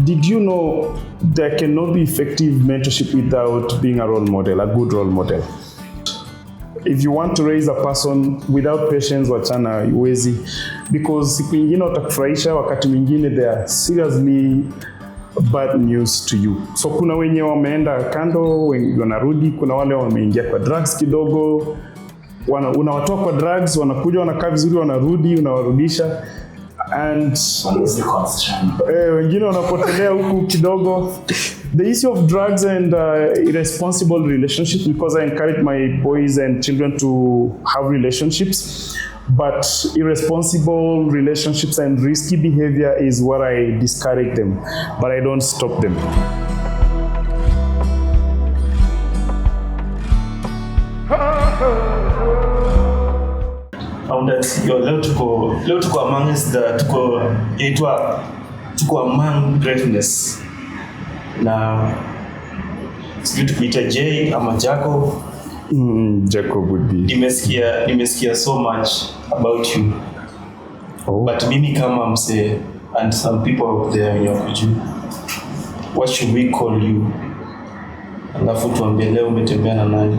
did you know there cannot be effective mentorship without being a role model, a good role model? If you want to raise a person without patience, wachana huwezi, because siku ingine utakufurahisha, wakati mwingine they are seriously bad news to you. So kuna wenye wameenda kando, wanarudi, kuna wale wameingia kwa drugs kidogo, unawatoa kwa drugs, wanakuja wanakaa vizuri, wanarudi, unawarudisha, and wengine wanapotelea huku kidogo. The issue of drugs and irresponsible relationships, because I encourage my boys and children to have relationships, but irresponsible relationships and risky behavior is what I discourage them, but I don't stop them. Leo tuko amongst the tuko among greatness. Na sijui tukuita J ama Jacob. Jacob would be. Nimesikia so much about you. Oh. But mimi kama mse and some people out there in your region, what should we call you? Alafu tuambie leo umetembea na nani?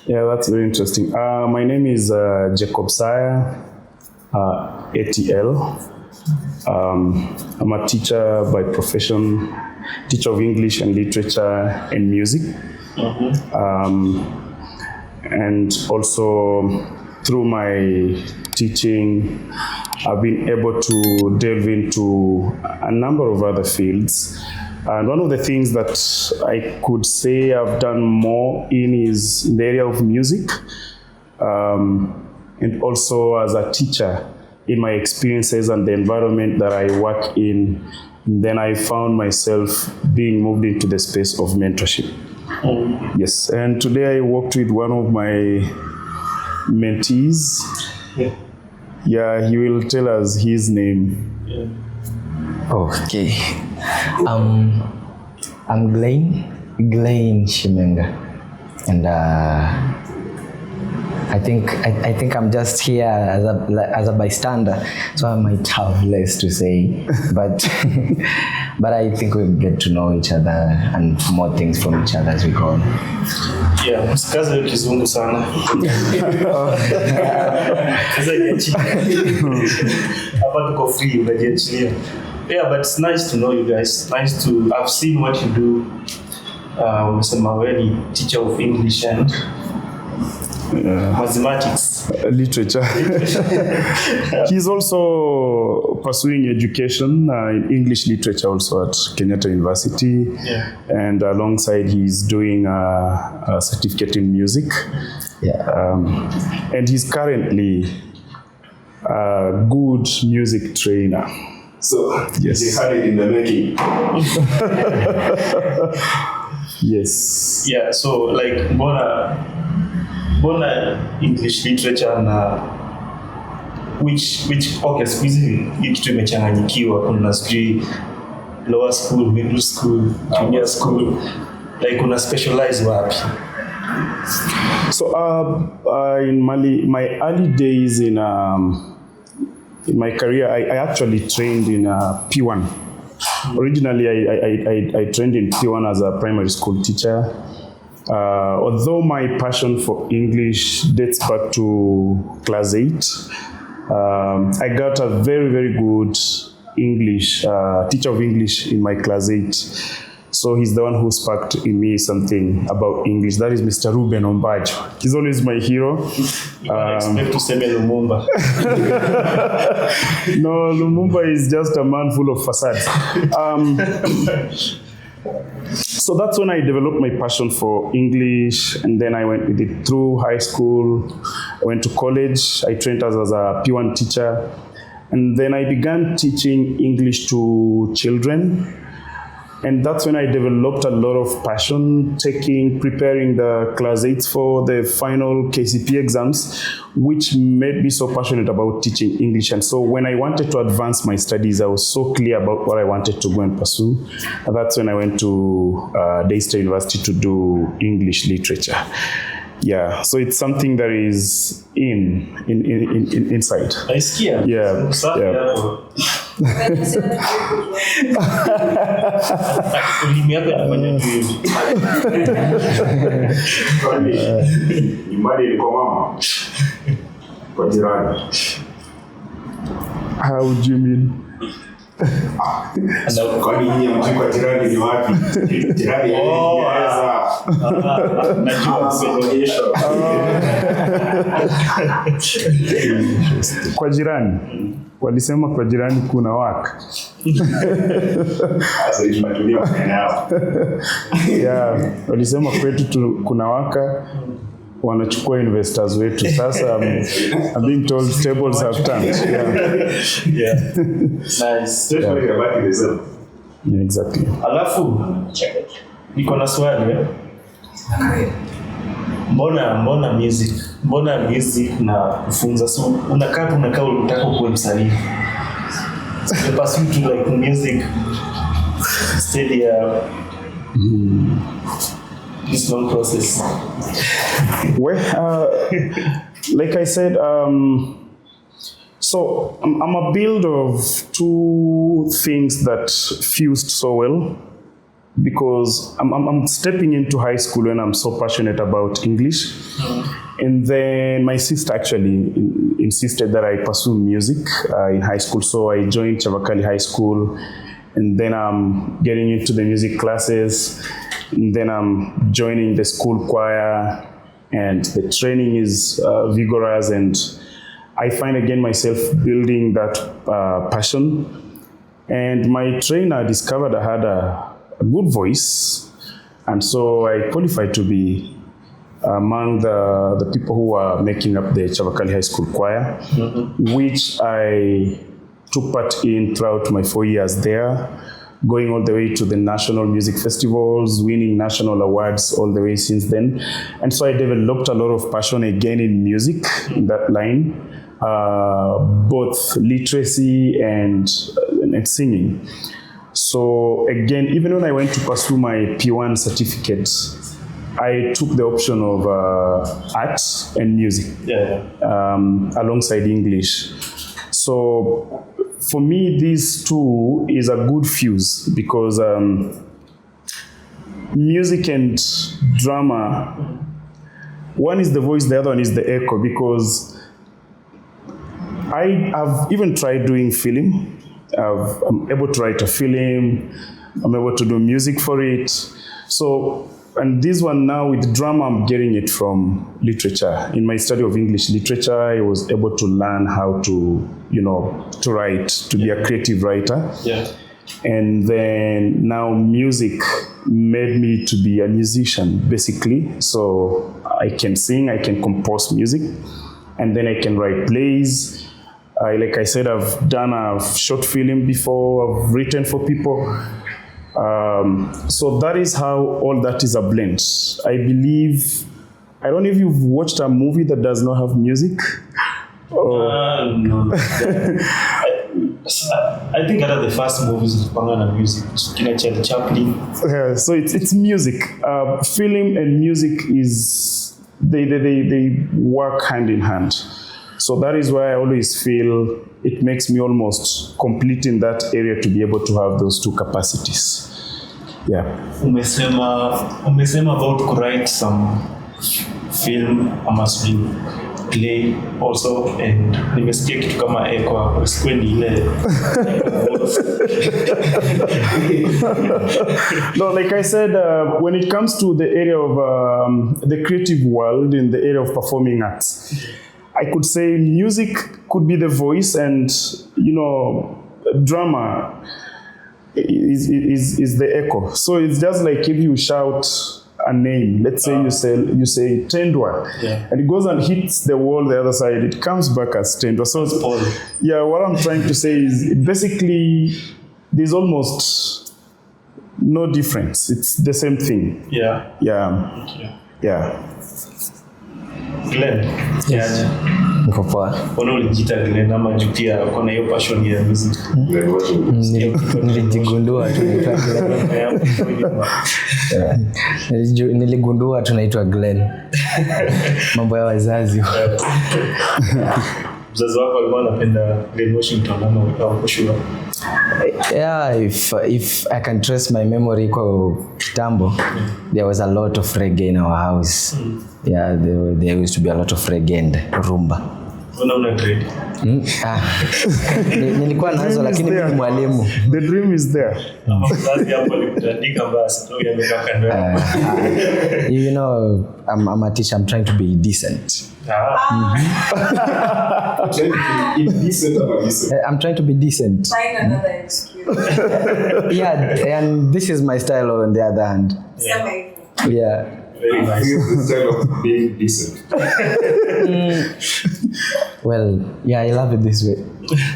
Yeah, that's very interesting. My name is Jacob Saya, ATL. I'm a teacher by profession, teacher of English and literature and music. And also through my teaching, I've been able to delve into a number of other fields. And one of the things that I could say I've done more in is in the area of music, and also as a teacher in my experiences and the environment that I work in. Then I found myself being moved into the space of mentorship. Yes, and today I worked with one of my mentees. Yeah, he will tell us his name. Okay. I'm Glen Shimenga, and I think I'm just here as a bystander, so I might have less to say, but but I think we'll get to know each other and more things from each other as we go on. Yeah, msikaze kizungu sana. Kaza yechi. Hapa tuko free, unajiachilia. Yeah, but it's nice to know you guys. Nice to have seen what you do. Umesema wewe ni teacher of English and mathematics, literature. He's also pursuing education in English literature also at Kenyatta University. Yeah. And alongside he's doing a certificate in music. Yeah. And he's currently a good music trainer. So, yes. You had it in the making. Yes. Yeah, so like mbona English literature na which okay, squeezing kitu imechanganyikiwa, kuna sijui lower school, middle school, junior school, like kuna specialize wapi? So in my early days in my career, I actually trained in P1. Originally, I trained in P1 as a primary school teacher. Although my passion for English dates back to class 8, I got a very, very good English teacher of English in my class 8. So he's the one who sparked in me something about English. That is Mr. Ruben Ombajo. He's always my hero. I expect to say Lumumba. No, Lumumba is just a man full of facades. So that's when I developed my passion for English, and then I went with it through high school. I went to college. I trained as a P1 teacher, and then I began teaching English to children. And that's when I developed a lot of passion, preparing the class 8s for the final KCP exams, which made me so passionate about teaching English. And so when I wanted to advance my studies, I was so clear about what I wanted to go and pursue. And that's when I went to Daystar University to do English literature. Yeah, so it's something that is inside. Naisikia. Yeah, Safi yeah. hapo. Ulimi yako inafanya tu hivi. Nyumbani ilikuwa mama kwa jirani. How do you mean? Kwani nyinyi mji kwa jirani ni wapi? Jirani Kiingereza. Najua suluhisho. Kwa jirani. Walisema kwa jirani kuna waka. Sasa hivi tunatumia mtandao. Yeah, walisema kwetu kuna waka. Wanachukua investors wetu. Sasa I'm being told tables have turned. Yeah. Nice. Yeah, exactly. Alafu niko na swali mbona music na kufunza, so unakaa unataka kuwa msanii, the pursuit to like music steady this long process. Well, like I said, so I'm a build of two things that fused so well, because I'm stepping into high school when I'm so passionate about English. And then my sister actually insisted that I pursue music in high school. So I joined Chavakali High School, and then I'm getting into the music classes. And then I'm joining the school choir, and the training is vigorous, and I find again myself building that passion. And my trainer discovered I had a good voice, and so I qualified to be among the people who are making up the Chavakali High School choir, which I took part in throughout my 4 years there, going all the way to the national music festivals, winning national awards all the way since then. And so I developed a lot of passion again in music, in that line, both literacy and singing. So again, even when I went to pursue my P1 certificate, I took the option of art and music alongside English. So for me, these two is a good fuse, because music and drama, one is the voice, the other one is the echo, because I have even tried doing film. I'm able to write a film, I'm able to do music for it. So, and this one now with drama, I'm getting it from literature. In my study of English literature, I was able to learn how to, to write, to be a creative writer. Yeah. And then now music made me to be a musician, basically. So I can sing, I can compose music, and then I can write plays. Like I said, I've done a short film before, I've written for people. So that is how all that is a blend. I believe, I don't know if you've watched a movie that does not have music. No. I think out of the first movies with Pangana music, Charlie Chaplin. So it's music. Film and music they work hand in hand. So that is why I always feel it makes me almost complete in that area to be able to have those two capacities. Yeah. Umesema about to write some film, I must be play also, and nimesikia kitu kama echo hapo, sikwendi ile. No, like I said, when it comes to the area of the creative world, in the area of performing arts, I could say music could be the voice, and drama is the echo. So it's just like if you shout a name, let's say you say Tendwa, and it goes and hits the wall the other side, it comes back as Tendwa. So yeah, what I'm trying to say is basically there's almost no difference. It's the same thing. Yeah. Yeah. Okay. Yeah. Glen. Yaje. Niko poa. Mbona ulijita Glen ama juu pia uko na hiyo passion ya music? Niligundua tunaitwa Glen. Niligundua tunaitwa Glen. Mambo ya wazazi. Mzazi wako alikuwa anapenda Glen Washington ama uko sure? Yeah, if I can trace my memory kwa kitambo, there was a lot of reggae in our house. Yeah, there used to be a lot of reggae and rumba. Una grade? Nilikuwa nazo lakini mimi mwalimu. The dream is there. Mzazi hapo alikutandika basi ndio yamekaa kando yako. You know, I'm a teacher. I'm trying to be decent. I'm trying to be decent. Find another excuse. Yeah, and this is my style on the other hand. Yeah. Very nice. Instead of being decent. Well, yeah, I love it this way.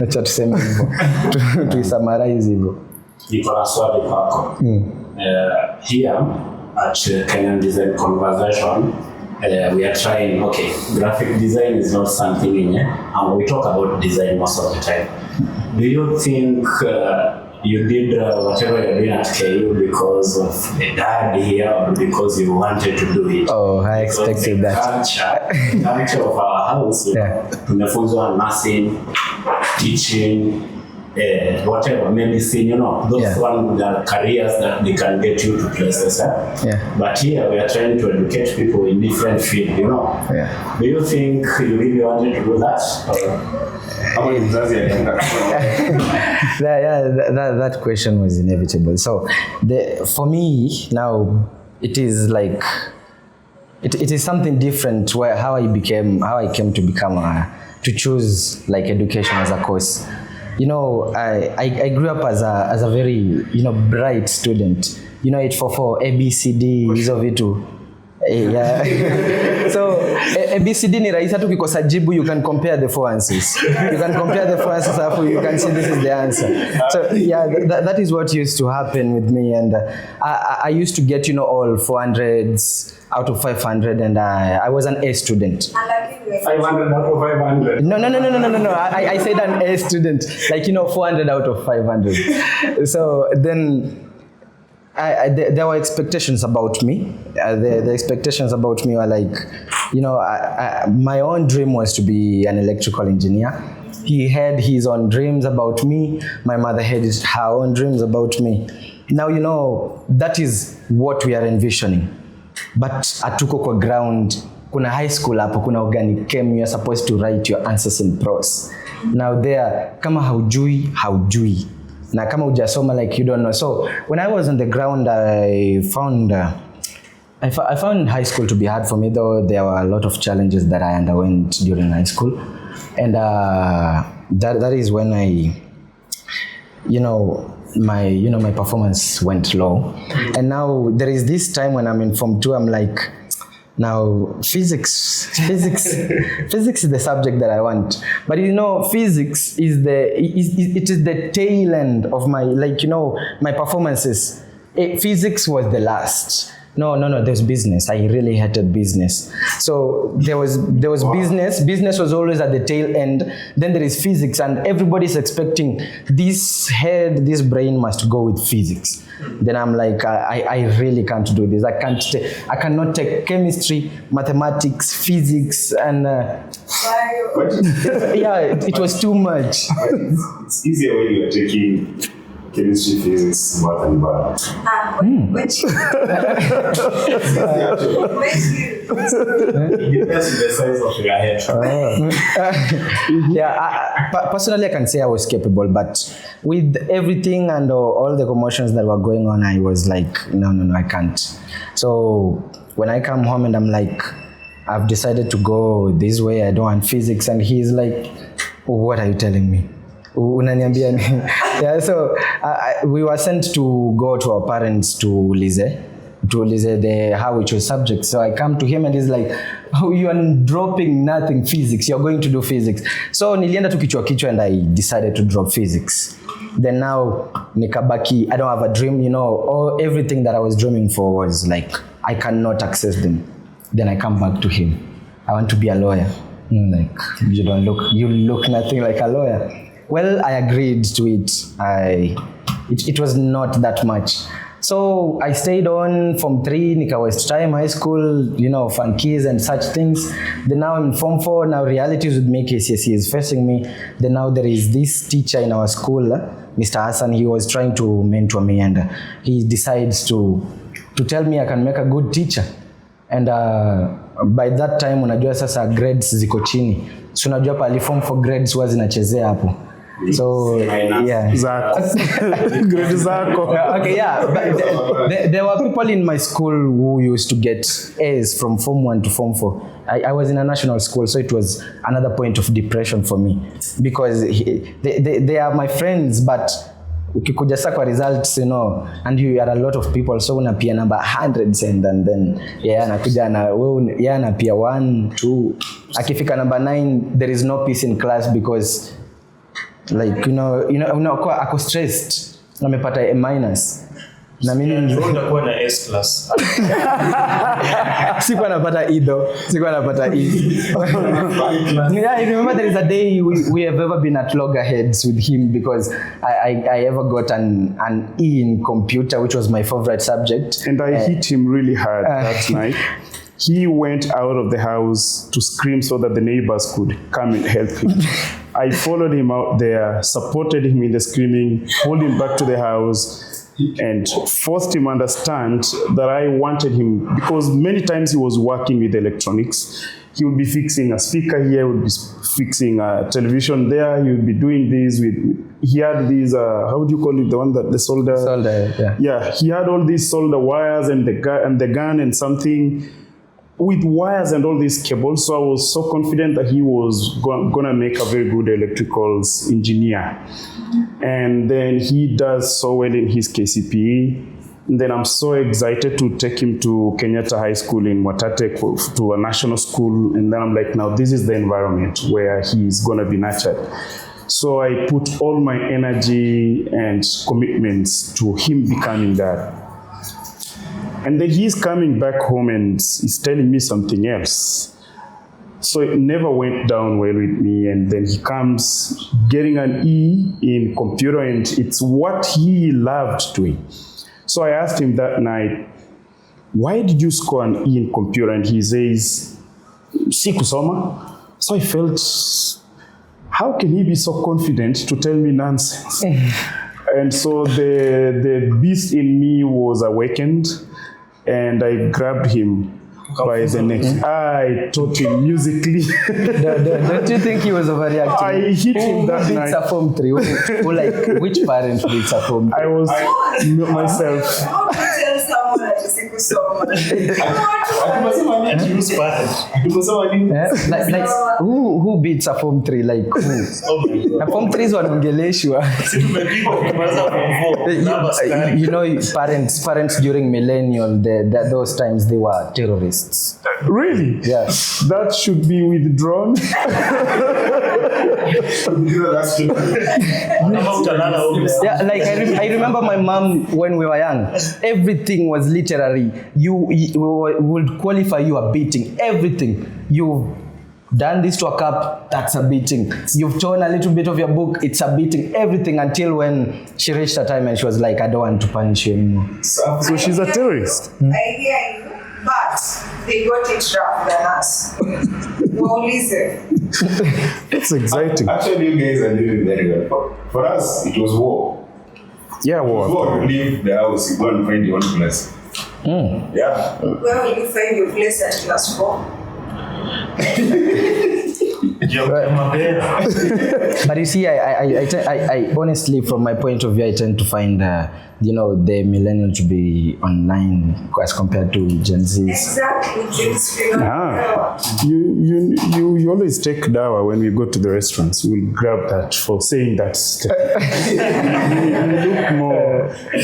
Acha tuseme hivyo. To summarize hivyo. Niko na swali kwako. Here at Kenyan Design Conversation, we are trying, okay, graphic design is not something in here, and we talk about design most of the time. Do you think you did whatever you're doing at KU because of the dad here or because you wanted to do it? Oh, I expected that. Culture of our house, tumefunzwa nursing, teaching, whatever, medicine, you know, those one the careers that they can get you to places. But here we are trying to educate people in different fields, you know. Do you think you really wanted to do that? That question was inevitable. So for me now, it is like it is something different where how I came to become to choose like education as a course. You know, I grew up as a very bright student. 844 ABCD hizo vitu. Yeah. So ABCD ni rahisi tu ukikosa jibu, you can compare the four answers. You can compare the four answers hapo, you can see this is the answer. So yeah, that is what used to happen with me, and I used to get all 400s out of 500, and I was an A student. 500 out of 500. No. I said an A student, like 400 out of 500. So then there were expectations about me. The expectations about me were like, my own dream was to be an electrical engineer. He had his own dreams about me. My mother had her own dreams about me. Now, that is what we are envisioning. But atuko kwa ground, kuna high school hapo, kuna organic chem, you are supposed to write your answers in prose. Now there, kama haujui. Na kama hujasoma, like you don't know. So when I was on the ground, I found high school to be hard for me, though there were a lot of challenges that I underwent during high school. And that is when my performance went low. And now there is this time when I'm in Form 2, I'm like, now physics is the subject that I want. But physics is the tail end of my my performances. Physics was the last. No, there's business. I really hated business. So there was business. Business was always at the tail end. Then there is physics, and everybody's expecting this brain must go with physics. Then I'm like, I really can't do this. I cannot take chemistry, mathematics, physics, and it was too much. It's easier when you are taking chemistry, physics, math, and bio. Which? It depends on the size of your head. Personally, I can say I was capable, but with everything and all the commotions that were going on, I was like, no, I can't. So when I come home and I'm like, I've decided to go this way, I don't want physics, and he's like, what are you telling me? Unaniambia nini? Yeah, so we were sent to go to our parents to Lize how we chose subjects. So I come to him and he's like, oh, you are dropping nothing physics, you're going to do physics. So nilienda tu kichwa and I decided to drop physics. Then now nikabaki, I don't have a dream, everything that I was dreaming for was like, I cannot access them. Then I come back to him. I want to be a lawyer. Like, you look nothing like a lawyer. Well, I agreed to it. It was not that much. So I stayed on Form 3, Nika West Time High School, funkies and such things. Then now I'm in Form 4, now realities with me, KCSE is facing me. Then now there is this teacher in our school, Mr. Hassan, he was trying to mentor me, and he decides to tell me I can make a good teacher. And by that time, unajua sasa grades ziko chini. So unajua pali Form 4 grades huwa zinachezea hapo. So yeah, Grade zako. Okay, yeah, but there were people in my school who used to get A's from Form 1 to Form 4. I was in a national school, so it was another point of depression for me, because they are my friends, but ukikuja sa kwa results, and you are a lot of people, so unapia number hundreds, and then anakuja na wewe anapia 1 2, akifika number 9 there is no peace in class, because like unakuwa ako stressed, amepata A-, na mimi ndio na S class. Sikuwa napata E though. Yeah, I remember there is a day we have ever been at loggerheads with him, because I ever got an E in computer, which was my favorite subject. And I hit him really hard that night. He went out of the house to scream so that the neighbors could come and help him. I followed him out there, supported him in the screaming, pulled him back to the house, and forced him to understand that I wanted him, because many times he was working with electronics. He would be fixing a speaker here, would be fixing a television there, he would be doing this he had these, how would you call it, the one that the solder? Solder, yeah. Yeah, he had all these solder wires and the gun and something with wires and all these cables. So I was so confident that he was gonna make a very good electricals engineer. And then he does so well in his KCPE. And then I'm so excited to take him to Kenyatta High School in Mwatate, to a national school. And then I'm like, now this is the environment where he's gonna be nurtured. So I put all my energy and commitments to him becoming that. And then he's coming back home and he's telling me something else. So it never went down well with me. And then he comes getting an E in computer, and it's what he loved doing. So I asked him that night, why did you score an E in computer? And he says, si kusoma. So I felt, how can he be so confident to tell me nonsense? And so the beast in me was awakened. And I grabbed him by the neck. I taught him musically. Don't you think he was overreacting? I hit him that night. Who beats a Form 3? Who like, which parent beats a Form 3? I was myself. How to tell someone that is sick Like who beats a Form 3? Like who? A Form 3 is wanaongeleshwa. Parents during millennial, those times they were terrorists. Really? Yeah. That should be withdrawn. Yeah, like I remember my mom when we were young. Everything was literary. You would qualify you a beating. Everything. You've done this to a cup, that's a beating. You've torn a little bit of your book, it's a beating. Everything, until when she reached a time and she was like, I don't want to punish you anymore. So she's a terrorist. I hear you, but they got it rough than us. Well, listen. It's exciting. Actually, you guys are doing very well. For us, it was war. Yeah, war. Before you leave the house, you go and find your own place. Yeah. Where will you find your place at class 4? But you see, I honestly, from my point of view, I tend to find the millennial to be online as compared to Gen Zs. Exactly. You always take dawa when we go to the restaurants. We'll grab that for saying that.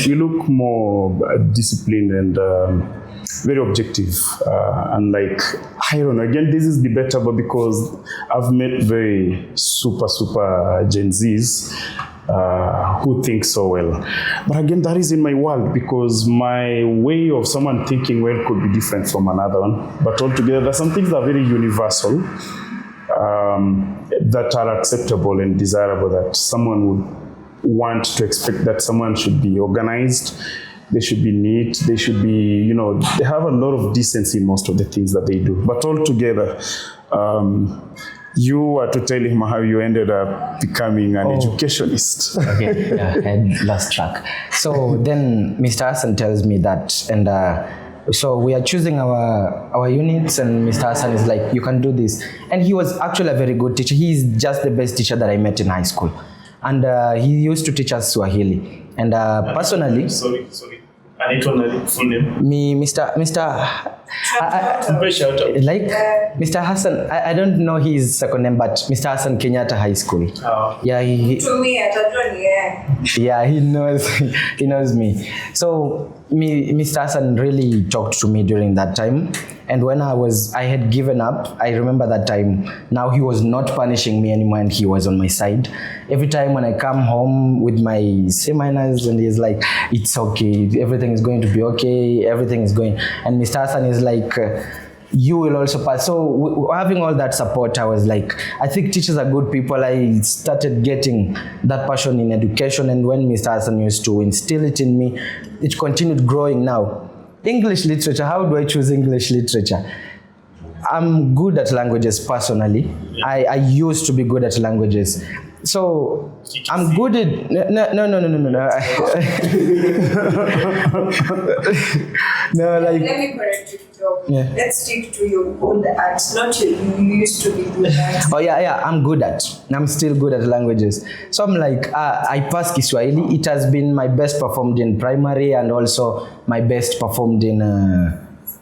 You look more disciplined and very objective. And like, I don't know, again, this is debatable because I've met very super Gen Zs. who think so well. But again, that is in my world, because my way of someone thinking well could be different from another one. But altogether, there are some things that are very universal, that are acceptable and desirable, that someone would want to expect that someone should be organized, they should be neat, they should be, they have a lot of decency in most of the things that they do. But altogether, you were to tell him how you ended up becoming an educationist. Okay, yeah, I had lost track. So then Mr. Hassan tells me that, and so we are choosing our units, and Mr. Hassan is like, you can do this. And he was actually a very good teacher. He is just the best teacher that I met in high school. And he used to teach us Swahili. And personally... Sorry. I need to know the full name. Me, Mr. Like Mr. Hassan, I don't know his second name, but Mr. Hassan Kenyatta High School. Oh. Yeah, To me, I don't know. yeah, he knows me. So Mr. Hassan really talked to me during that time. And when I had given up, I remember that time. Now he was not punishing me anymore, and he was on my side. Every time when I come home with my C minors, and he's like, it's okay, everything is going to be okay, everything is going. And Mr. Hassan is like, you will also pass. So having all that support, I was like, I think teachers are good people. I started getting that passion in education, and when Mr. Hassan used to instill it in me, it continued growing. Now, English literature, how do I choose English literature? I'm good at languages personally. I used to be good at languages. So I'm good at no. No, like, Let me correct you, Joe. Yeah. Let's stick to your good at, not you used to be good at. Oh yeah, I'm still good at languages. So I'm like, I passed Kiswahili. It has been my best performed in primary, and also my best performed in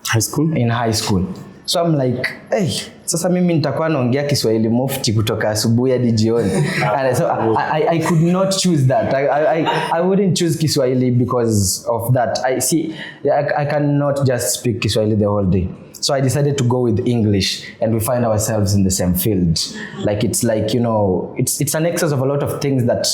High school? In high school. So I'm like, hey, sasa mimi nitakuwa naongea Kiswahili mufti kutoka asubuhi hadi jioni. And so I could not choose that. I wouldn't choose Kiswahili because of that. I cannot just speak Kiswahili the whole day. So I decided to go with English, and we find ourselves in the same field. Like, it's like, it's an excess of a lot of things that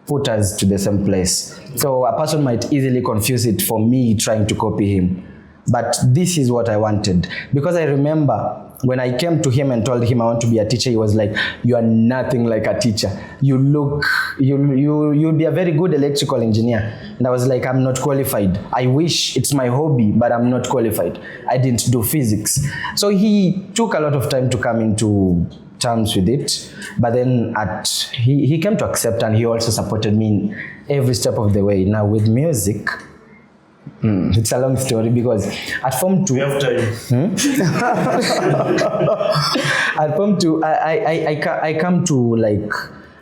put us to the same place. So a person might easily confuse it for me trying to copy him. But this is what I wanted. Because I remember when I came to him and told him I want to be a teacher, he was like, you are nothing like a teacher. You'll be a very good electrical engineer. And I was like, I'm not qualified. I wish, it's my hobby, but I'm not qualified. I didn't do physics. So he took a lot of time to come into terms with it. But then he came to accept, and he also supported me in every step of the way. Now with music, it's a long story, because at Form 2, We have time. at Form 2, I come to, like,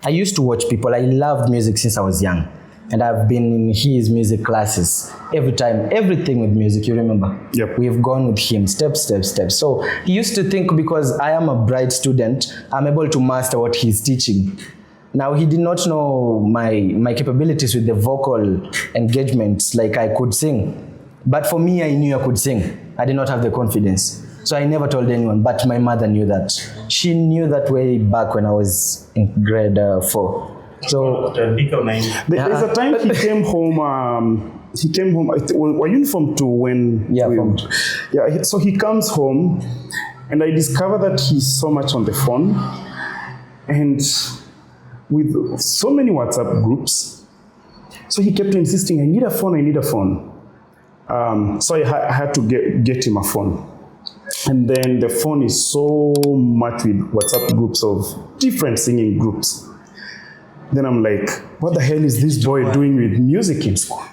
I used to watch people. I loved music since I was young, and I've been in his music classes every time, everything with music, you remember? Yep. We've gone with him step. So he used to think, because I am a bright student, I'm able to master what he's teaching. Now, he did not know my capabilities with the vocal engagements, like I could sing. But for me, I knew I could sing. I did not have the confidence. So I never told anyone, but my mother knew that. She knew that way back when I was in grade 4. So There's a time he came home. Were you in Form 2 when? Yeah, Form 2. Yeah. So he comes home, and I discover that he's so much on the phone, and with so many WhatsApp groups. So he kept insisting, I need a phone. So I had to get him a phone. And then the phone is so much with WhatsApp groups of different singing groups. Then I'm like, what the hell is this boy doing with music in school?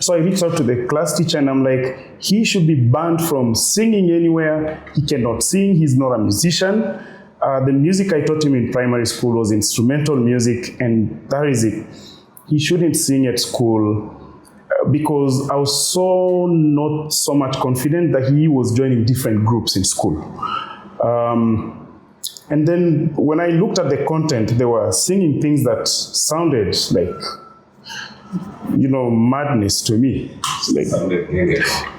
So I reached out to the class teacher, and I'm like, he should be banned from singing anywhere. He cannot sing, he's not a musician. The music I taught him in primary school was instrumental music, and that is it. He shouldn't sing at school, because I was so not so much confident that he was joining different groups in school. And then when I looked at the content, they were singing things that sounded like, madness to me. It's like,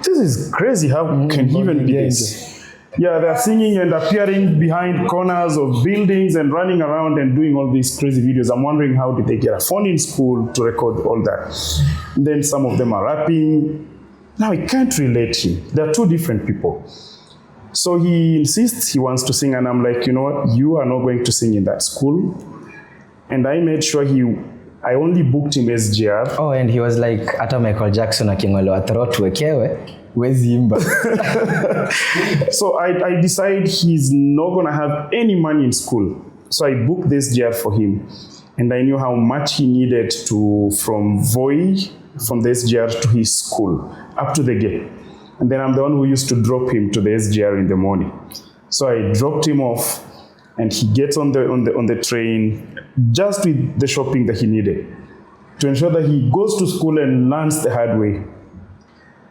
this is crazy. How can he even be this? Yeah, they're singing and appearing behind corners of buildings and running around and doing all these crazy videos. I'm wondering how did they get a phone in school to record all that. Then some of them are rapping. Now I can't relate him. They're two different people. So he insists he wants to sing and I'm like, you know what, you are not going to sing in that school. And I made sure I only booked him SGR. Oh, and he was like, ata Michael Jackson aking'olewa throat wekewe, wezi imba. So I decided he's not going to have any money in school. So I booked this SGR for him. And I knew how much he needed from the SGR to his school, up to the gate. And then I'm the one who used to drop him to the SGR in the morning. So I dropped him off and he gets on the train just with the shopping that he needed to ensure that he goes to school and learns the hard way.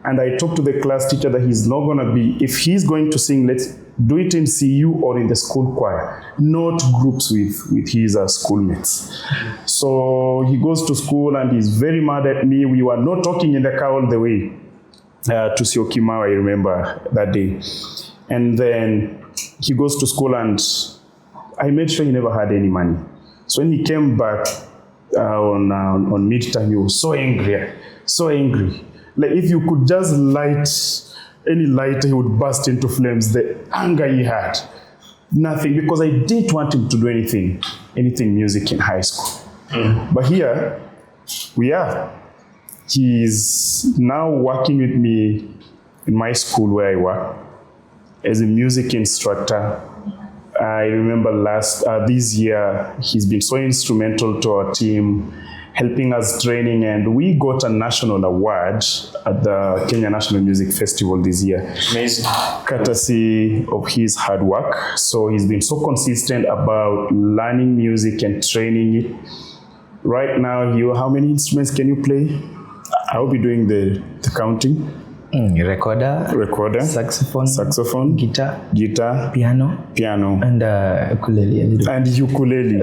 And I talked to the class teacher that he's not going to be, if he's going to sing, let's do it in CU or in the school choir, not groups with his schoolmates. So he goes to school and he's very mad at me. We were not talking in the car all the way to Syokimau, I remember that day. And then he goes to school and I made sure he never had any money. So when he came back on midterm, he was so angry. Like if you could just light any lighter, he would burst into flames. The anger he had, nothing, because I didn't want him to do anything music in high school. But here, he's now working with me in my school where I work as a music instructor. I remember this year, he's been so instrumental to our team, helping us training, and we got a national award at the Kenya National Music Festival this year. Amazing. Courtesy of his hard work. So he's been so consistent about learning music and training it. Right now, how many instruments can you play? I'll be doing the counting. Recorder, saxophone, guitar, piano, and ukulele. And ukulele.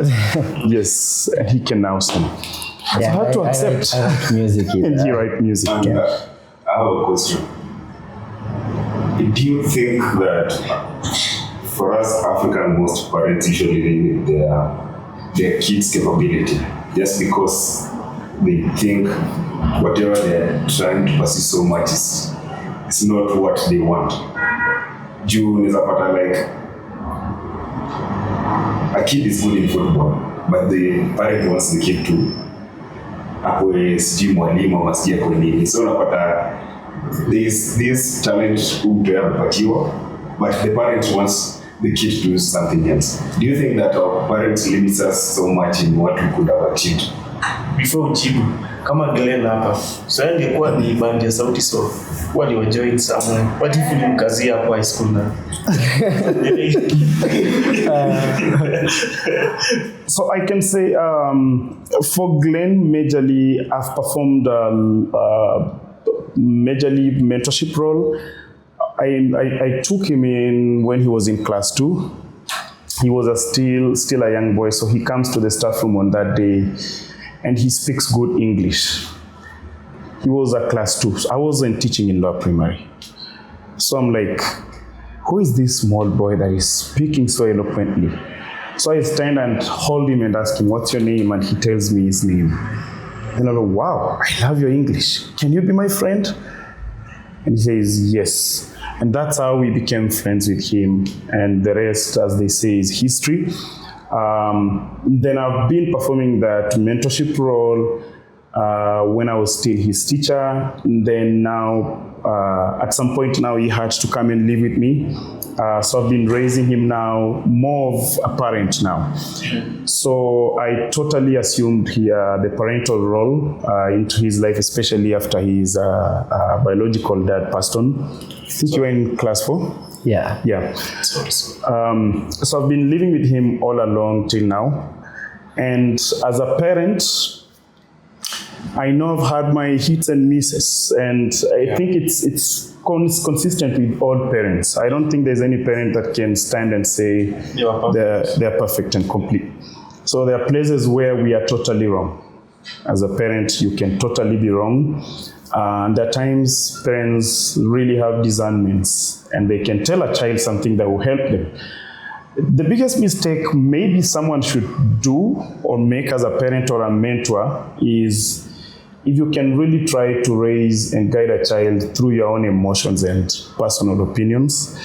Yes, and he can now sing. Yeah, so hard to accept. I write music. And he writes music. And I have a question. Do you think that for us African, most parents usually limit their kids' capability just because they think whatever they're trying to pursue so much is not what they want? June is about like a kid is good in football, but the parent wants the kid to akwe sijui mwalimu ama sijui akwe nini. So unapata this challenge mtu amepatiwa, but the parent wants the kid to do something else. Do you think that our parents limit us so much in what we could have achieved? Before ujibu, kama Glen hapa, so angekuwa ni band ya sauti so wali wa join somewhere. What if ni mkazi hapo high school na? So I can say for Glen, majorly I've performed majorly mentorship role. I took him in when he was in class 2. He was still a young boy, so he comes to the staff room on that day and he speaks good English. He was a class 2. So I wasn't teaching in lower primary. So I'm like, who is this small boy that is speaking so eloquently? So I stand and hold him and ask him, what's your name? And he tells me his name. And I go, wow, I love your English. Can you be my friend? And he says, yes. And that's how we became friends with him. And the rest, as they say, is history. Then I've been performing that mentorship role when I was still his teacher. And then now, at some point now, he had to come and live with me. So I've been raising him now more of a parent now. So I totally assumed the parental role into his life, especially after his biological dad passed on. I think you were in class 4? Yeah. So I've been living with him all along till now. And as a parent, I know I've had my hits and misses, and I think it's consistent with all parents. I don't think there's any parent that can stand and say they're perfect and complete. So there are places where we are totally wrong. As a parent, you can totally be wrong. And at times, parents really have discernments and they can tell a child something that will help them. The biggest mistake maybe someone should do or make as a parent or a mentor is if you can really try to raise and guide a child through your own emotions and personal opinions,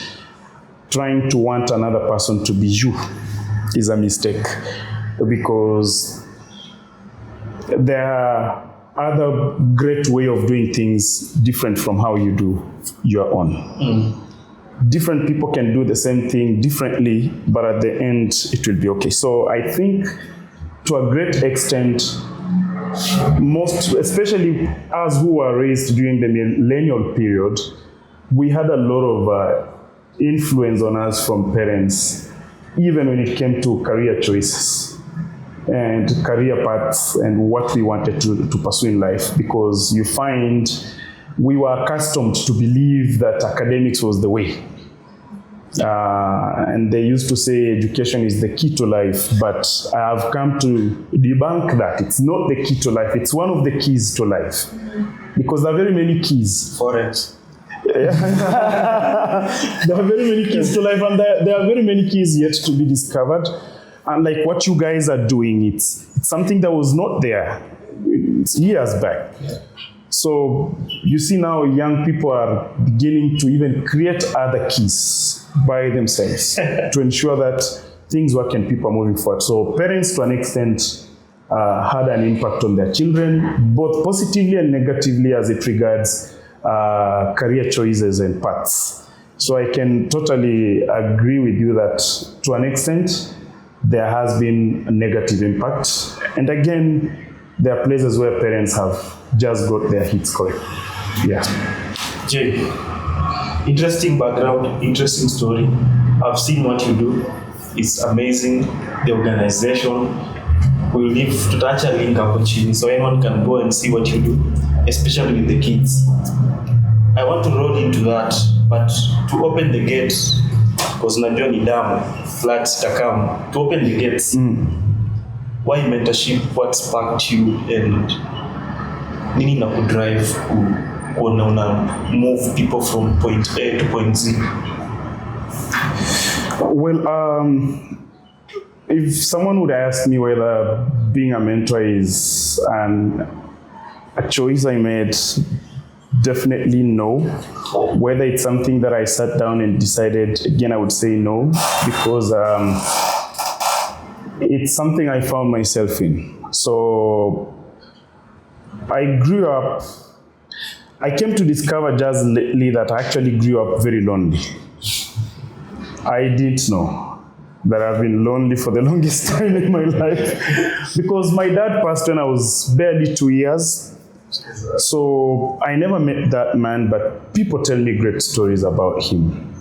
trying to want another person to be you is a mistake, because there are other great way of doing things different from how you do your own. Different people can do the same thing differently, but at the end it will be okay. So I think to a great extent, most, especially us who were raised during the millennial period, we had a lot of influence on us from parents, even when it came to career choices and career paths and what we wanted to pursue in life, because you find we were accustomed to believe that academics was the way. And they used to say education is the key to life, but I have come to debunk that. It's not the key to life, it's one of the keys to life. Because there are very many keys. Forex. There are very many keys to life, and there are very many keys yet to be discovered. And like what you guys are doing, it's something that was not there years back. So you see now young people are beginning to even create other keys by themselves to ensure that things work and people are moving forward. So parents, to an extent, had an impact on their children, both positively and negatively as it regards career choices and paths. So I can totally agree with you that to an extent, there has been a negative impact. And again, there are places where parents have just got their hits correct. Yeah. Jay, interesting background, interesting story. I've seen what you do. It's amazing. The organization. We'll leave to touch a link up so anyone can go and see what you do, especially with the kids. I want to roll into that, but to open the gates, because najua ni damu, floods takam, to open the gates. Why mentorship? What sparked you, and nini na kudrive kuona move people from point A to point Z? Well, if someone would ask me whether being a mentor is a choice I made, definitely no. Whether it's something that I sat down and decided, again, I would say no, because it's something I found myself in. So I grew up, I came to discover just lately that I actually grew up very lonely. I didn't know that I've been lonely for the longest time in my life, because my dad passed when I was barely 2 years. So I never met that man, but people tell me great stories about him.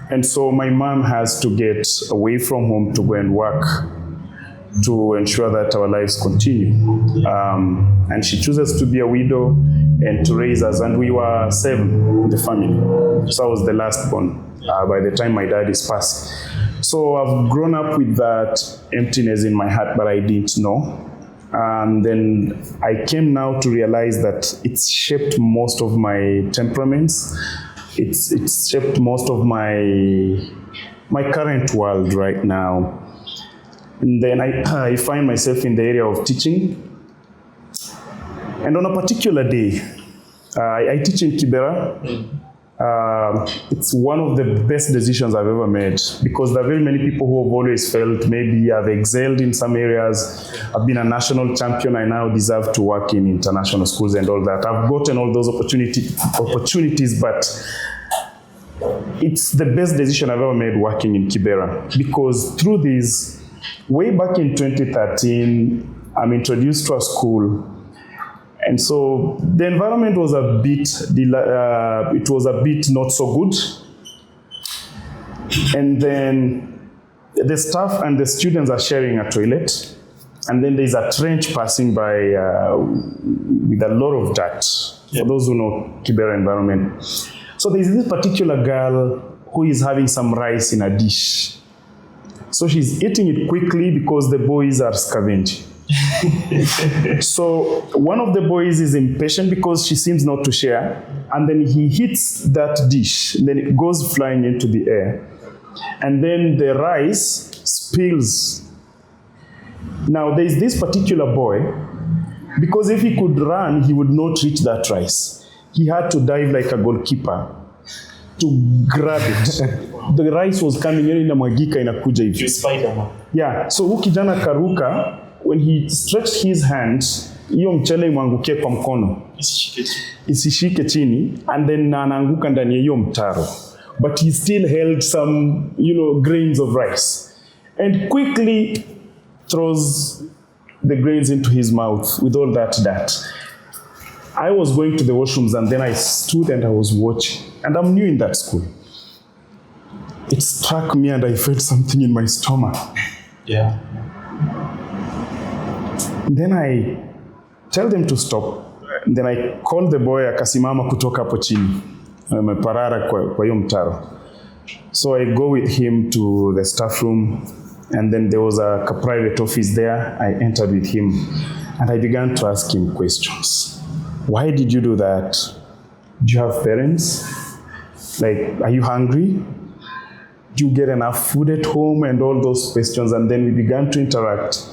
And so my mom has to get away from home to go and work to ensure that our lives continue. And she chooses to be a widow and to raise us. And we were 7 in the family. So I was the last born by the time my dad is passed. So I've grown up with that emptiness in my heart, but I didn't know. And then I came now to realize that it's shaped most of my temperaments. It's shaped most of my current world right now. And then I find myself in the area of teaching. And on a particular day, I teach in Kibera. It's one of the best decisions I've ever made, because there are very many people who have always felt maybe I've excelled in some areas, I've been a national champion, I now deserve to work in international schools and all that. I've gotten all those opportunities, but it's the best decision I've ever made working in Kibera, because through this, way back in 2013, I'm introduced to a school. And so the environment was a bit not so good. And then the staff and the students are sharing a toilet. And then there's a trench passing by with a lot of dirt, for those who know Kibera environment. So there's this particular girl who is having some rice in a dish. So she's eating it quickly because the boys are scavenging. So one of the boys is impatient because she seems not to share, and then he hits that dish, and then it goes flying into the air, and then the rice spills. Now there's this particular boy, because if he could run, he would not reach that rice. He had to dive like a goalkeeper to grab it. The rice was coming in inamwagika inakuja hivi. Spider-Man. Yeah, so huyu kijana karuka, when he stretched his hand, hiyo mchele imwangukie kwa mkono. Isishike chini, and then anaanguka ndani ya hiyo mtaro. But he still held some, grains of rice. And quickly throws the grains into his mouth with all that dirt. I was going to the washrooms, and then I stood and I was watching. And I'm new in that school. It struck me and I felt something in my stomach. Yeah. Then I tell them to stop. Then I call the boy, akasimama kutoka hapo chini. Ameparara kwa hiyo mtaro. So I go with him to the staff room, and then there was a private office there. I entered with him and I began to ask him questions. Why did you do that? Do you have parents? Like, are you hungry? Do you get enough food at home? And all those questions. And then we began to interact.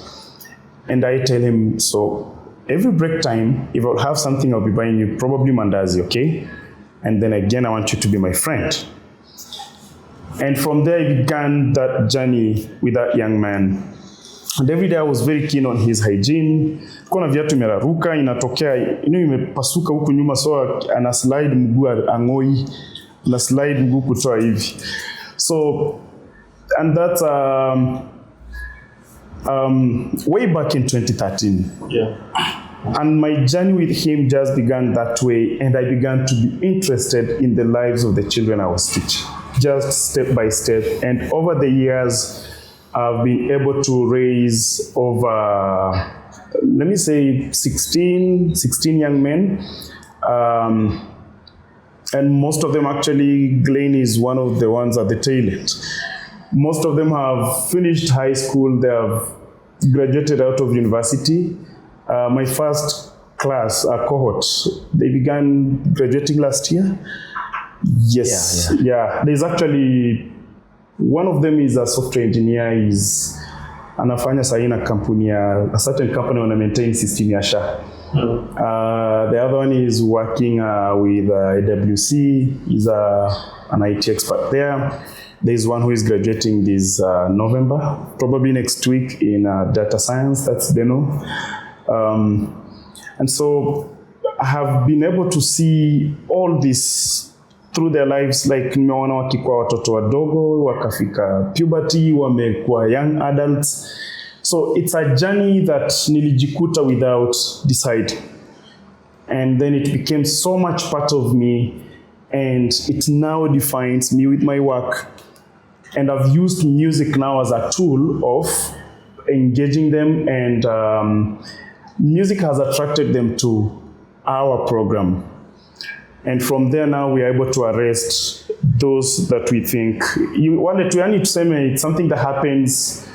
And I tell him, so every break time, if I'll have something, I'll be buying you probably mandazi, okay? And then again, I want you to be my friend. And from there, I began that journey with that young man. And every day I was very keen on his hygiene. Kuna viatu imeraruka, inatokea, imepasuka huku nyuma, so ana slide mguu angoi, na slide mguu kutoa hivi. So, and that's way back in 2013. Yeah. And my journey with him just began that way, and I began to be interested in the lives of the children I was teaching, just step by step. And over the years, I've been able to raise over, 16 young men. And most of them actually, Glen is one of the ones at the tail end. Most of them have finished high school, they have graduated out of university. My first class, cohort, they began graduating last year. Yes, yeah. There's actually, one of them is a software engineer, anafanya sahi na kampuni ya, a certain company wana maintain system ya SHA. The other one is working with AWC, he's an IT expert there. There's one who is graduating this November, probably next week in data science, that's Deno. And so I have been able to see all this through their lives, like nimeona wakikuwa watoto wadogo, wakafika puberty, wamekuwa young adults. So it's a journey that nilijikuta without deciding. And then it became so much part of me, and it now defines me with my work. And I've used music now as a tool of engaging them, and music has attracted them to our program. And from there now we are able to arrest those that we think, it's something that happens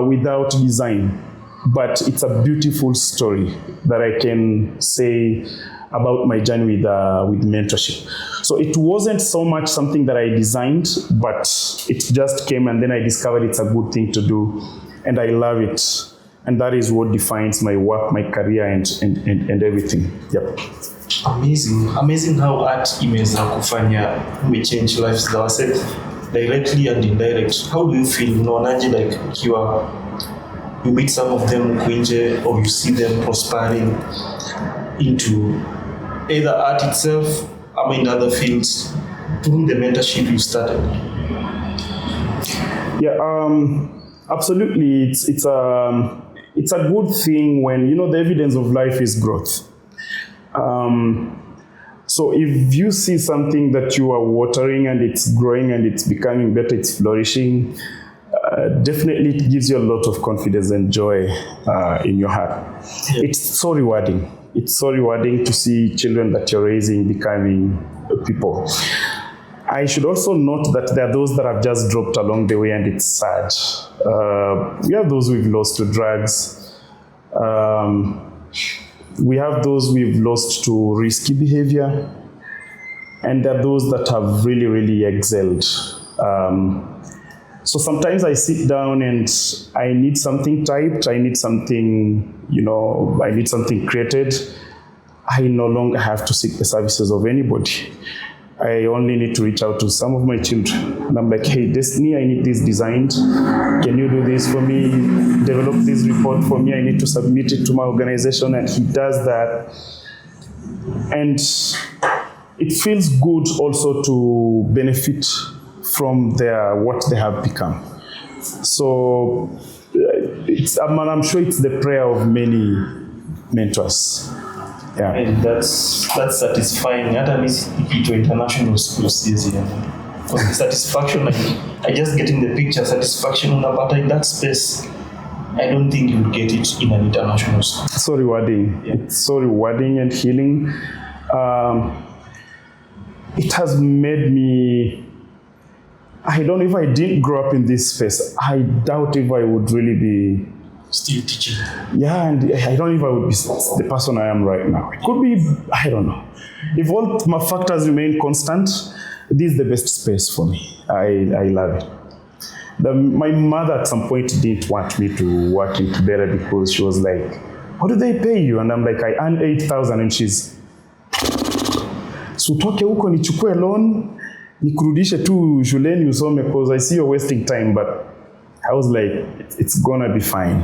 without design, but it's a beautiful story that I can say about my journey with mentorship. So it wasn't so much something that I designed, but it just came, and then I discovered it's a good thing to do, and I love it. And that is what defines my work, my career, and everything. Yep. Amazing how art imeweza kufanya we change lives za wase directly and indirect. How do you feel? Unaonaje like you meet some of them nje, or you see them prospering into either art itself or in other fields through the mentorship you started? Yeah, absolutely. It's a good thing when, the evidence of life is growth. So if you see something that you are watering and it's growing and it's becoming better, it's flourishing, definitely it gives you a lot of confidence and joy in your heart. Yeah. It's so rewarding. It's so rewarding to see children that you're raising becoming people. I should also note that there are those that have just dropped along the way, and it's sad. We have those we've lost to drugs. We have those we've lost to risky behavior, and there are those that have really, really excelled. So sometimes I sit down and I need something typed, I need something, I need something created. I no longer have to seek the services of anybody. I only need to reach out to some of my children. And I'm like, hey, Destiny, I need this designed. Can you do this for me? Develop this report for me. I need to submit it to my organization. And he does that. And it feels good also to benefit from what they have become. So I'm sure it's the prayer of many mentors. Yeah. And that's satisfying. Hata mimi to international schools hizi. Because the satisfaction, I just getting the picture, satisfaction unapata in that space. I don't think you would get it in an international school. So rewarding. Yeah. It's so rewarding and healing. It has made me, I don't know if I didn't grow up in this space, I doubt if I would really be still teaching. Yeah, and I don't know if I would be the person I am right now. It could be, I don't know. If all my factors remain constant, this is the best space for me. I love it. My mother at some point didn't want me to work in Kibera because she was like, what do they pay you? And I'm like, I earn 8,000, and she's, so toke huko nichukue loan, nikurudishe tu shuleni usome because I see you're wasting time. But I was like, it's gonna be fine.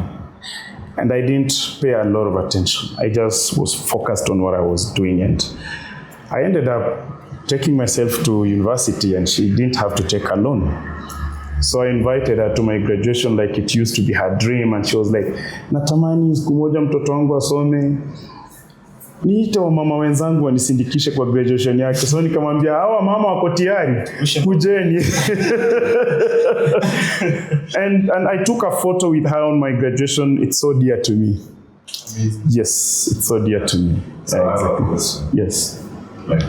And I didn't pay a lot of attention. I just was focused on what I was doing. And I ended up taking myself to university, and she didn't have to take a loan. So I invited her to my graduation like it used to be her dream. And she was like, natamani siku moja mtoto wangu asome. Niite wamama wenzangu wanisindikishe kwa graduation yake. So nikamwambia hawa mama wako tayari, kujeni. And I took a photo with her on my graduation. It's so dear to me. Amazing. Yes, it's so dear to me. So I have a question. Yes. Like,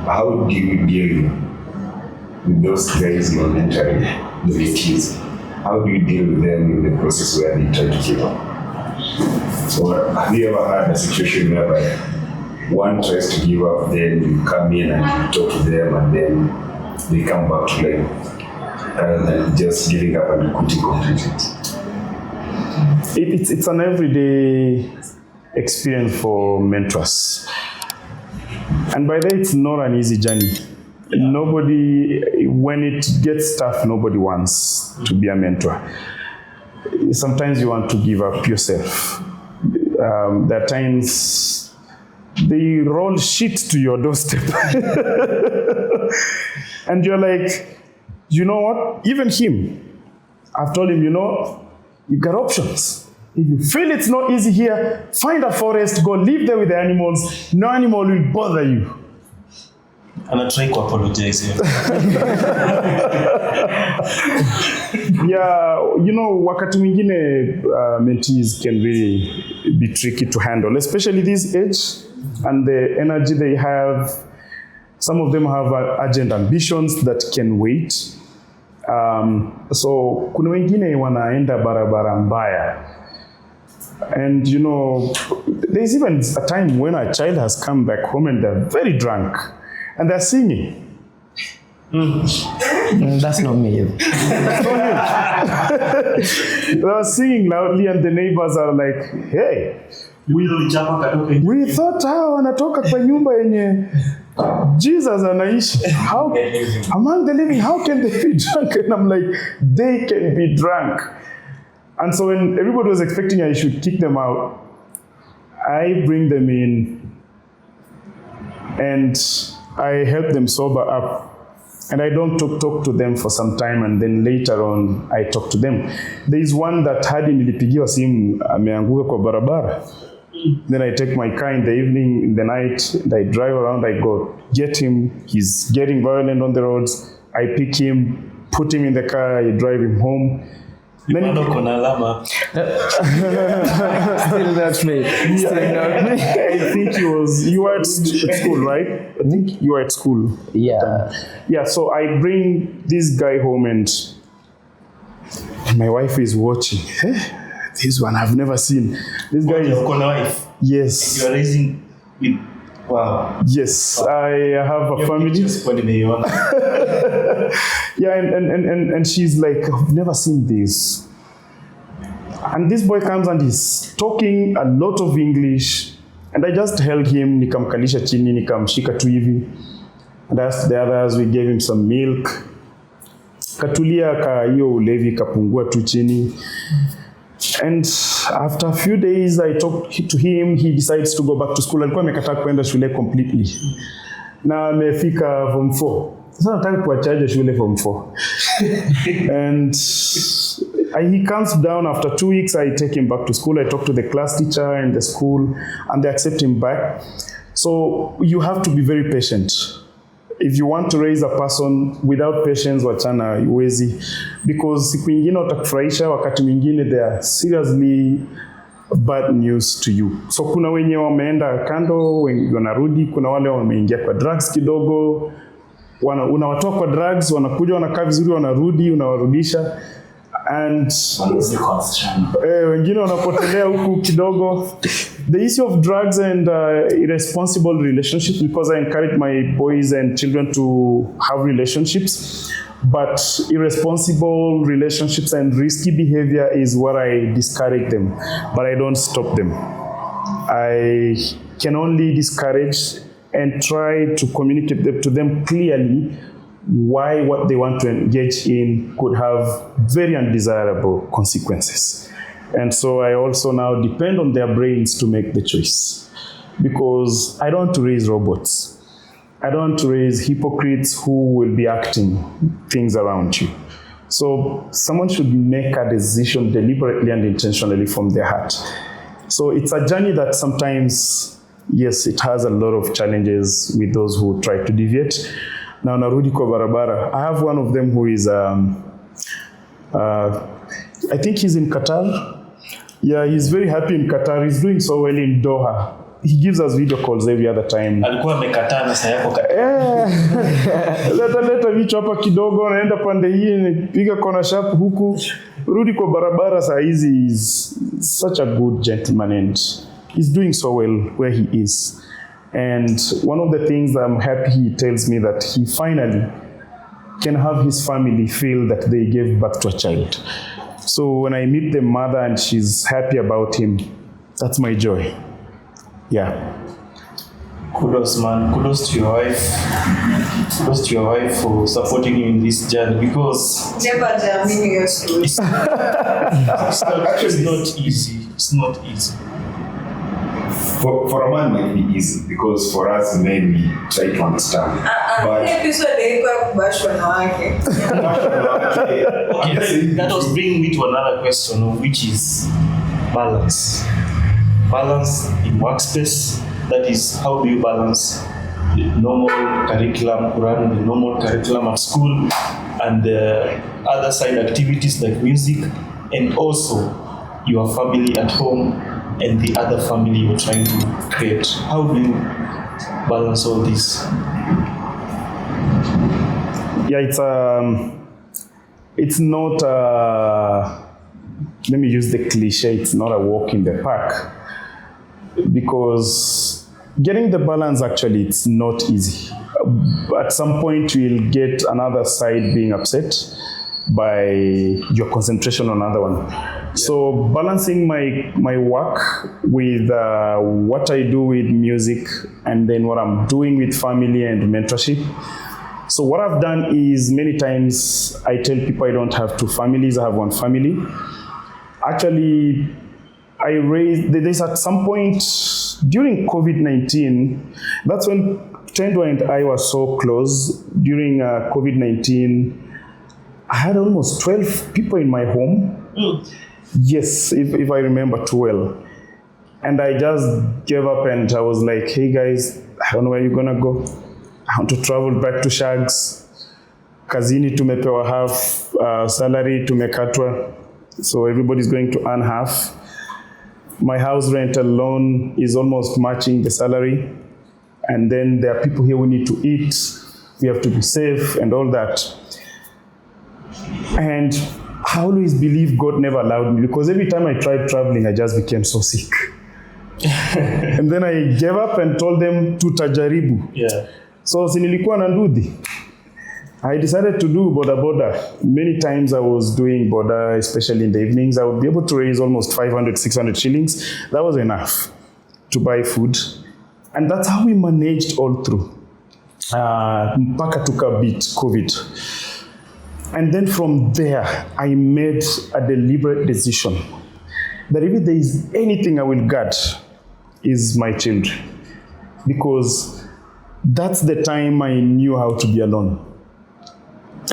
how do you deal with those guys you're mentoring, the mentees? How do you deal with them in the process where they try to keep up? Or have you ever had a situation whereby one tries to give up, then you come in and you talk to them, and then they come back to life, rather than just giving up and quitting completely? It's an everyday experience for mentors. And by that, it's not an easy journey. Yeah. Nobody, when it gets tough, nobody wants to be a mentor. Sometimes you want to give up yourself. There are times they roll shit to your doorstep. And you're like, you know what? Even him, I've told him, you got options. If you feel it's not easy here, find a forest, go live there with the animals. No animal will bother you. And I try to apologize here. Yeah, wakati mwingine mentees can really be tricky to handle, especially this age and the energy they have. Some of them have urgent ambitions that can wait. So kuna wengine wanaenda barabara mbaya. And there's even a time when a child has come back home and they're very drunk and they're singing. That's not me. They are singing loudly, and the neighbors are like, hey, we thought hawa wanatoka kwa nyumba yenye Jesus anaishi. How among the living, how can they be drunk? And I'm like, they can be drunk. And so when everybody was expecting I should kick them out, I bring them in and I help them sober up. And I don't talk to them for some time, and then later on I talk to them. There is one that hadi nilipigiwa simu ameanguka kwa barabara. Then I take my car in the evening, in the night, and I drive around, I go get him. He's getting violent on the roads. I pick him, put him in the car, I drive him home. Then Still not me. I think you were at school, right? I think you were at school. Yeah. Yeah, so I bring this guy home and And my wife is watching. This one I've never seen. This guy is... Your wife. Yes. You are raising with... Wow. Yes, I have a family. Yeah, and she's like, I've never seen this. And this boy comes and he's talking a lot of English. And I just held him, nikamkalisha chini, nikamshika tu hivi. And asked the others, we gave him some milk. Katulia hiyo ulevi kapungua tu chini. And after a few days, I talked to him. He decides to go back to school. Alikuwa amekataa kwenda shule completely. Na amefika form 4. Sasa nataka kuachaje shule form 4. And he comes down after 2 weeks. I take him back to school. I talk to the class teacher in the school, and they accept him back. So you have to be very patient. If you want to raise a person without patience, wachana uwezi, because siku nyingine utakufurahisha, wakati mwingine they are seriously bad news to you. So kuna wenye wameenda kando, wengi wanarudi, kuna wale wameingia kwa drugs kidogo, unawatoa kwa drugs, wanakuja wanakaa vizuri, wanarudi, unawarudisha, and wengine wanapotelea huku kidogo. The issue of drugs and irresponsible relationships, because I encourage my boys and children to have relationships, but irresponsible relationships and risky behavior is what I discourage them, but I don't stop them. I can only discourage and try to communicate to them clearly why what they want to engage in could have very undesirable consequences. And so I also now depend on their brains to make the choice. Because I don't want to raise robots. I don't want to raise hypocrites who will be acting things around you. So someone should make a decision deliberately and intentionally from their heart. So it's a journey that sometimes, yes, it has a lot of challenges with those who try to deviate. Now narudi kwa barabara. I have one of them who is, I think he's in Qatar. Yeah, he's very happy in Qatar. He's doing so well in Doha. He gives us video calls every other time. Alikuwa amekataa na sasa yako leta vichwa hapa kidogo, naenda pande hii, piga kona sharp huku, rudi kwa barabara. Saa hizi is such a good gentleman and he's doing so well where he is. And one of the things I'm happy he tells me that he finally can have his family feel that they gave birth to a child. So when I meet the mother and she's happy about him, that's my joy. Yeah. Kudos, man. Kudos to your wife. Kudos to your wife for supporting you in this journey, because Never jamini your story. it's not easy. It's not easy. For a man, might be easy, because for us men, we try to understand. But Episode ilikuwa kubashwa na wake. Okay, that was bringing me to another question, which is balance. Balance in workspace. That is, how do you balance the normal curriculum, run the normal curriculum at school, and the other side activities like music, and also your family at home and the other family you're trying to create? How do you balance all this? Yeah, it's not, let me use the cliche, it's not a walk in the park. Because getting the balance, actually, it's not easy. At some point, you'll get another side being upset by your concentration on another one. Yeah. So balancing my work with what I do with music, and then what I'm doing with family and mentorship. So what I've done is, many times I tell people I don't have two families, I have one family. Actually, there's at some point during COVID-19, that's when Tendwa and I were so close. During COVID-19, I had almost 12 people in my home. Yes, if I remember too well. And I just gave up and I was like, hey guys, I don't know where you're gonna go. I want to travel back to Shags. Kazini tumepewa half, salary tumekatwa. So everybody's going to earn half. My house rent alone is almost matching the salary. And then there are people here who need to eat. We have to be safe and all that. And I always believe God never allowed me, because every time I tried traveling, I just became so sick. And then I gave up and told them tutajaribu. Yeah. So nilikuwa na ndudhi. I decided to do boda. Many times I was doing boda, especially in the evenings. I would be able to raise almost 500, 600 shillings. That was enough to buy food. And that's how we managed all through. Mpaka tukabit COVID. And then from there, I made a deliberate decision that if there is anything I will guard, is my children. Because that's the time I knew how to be alone.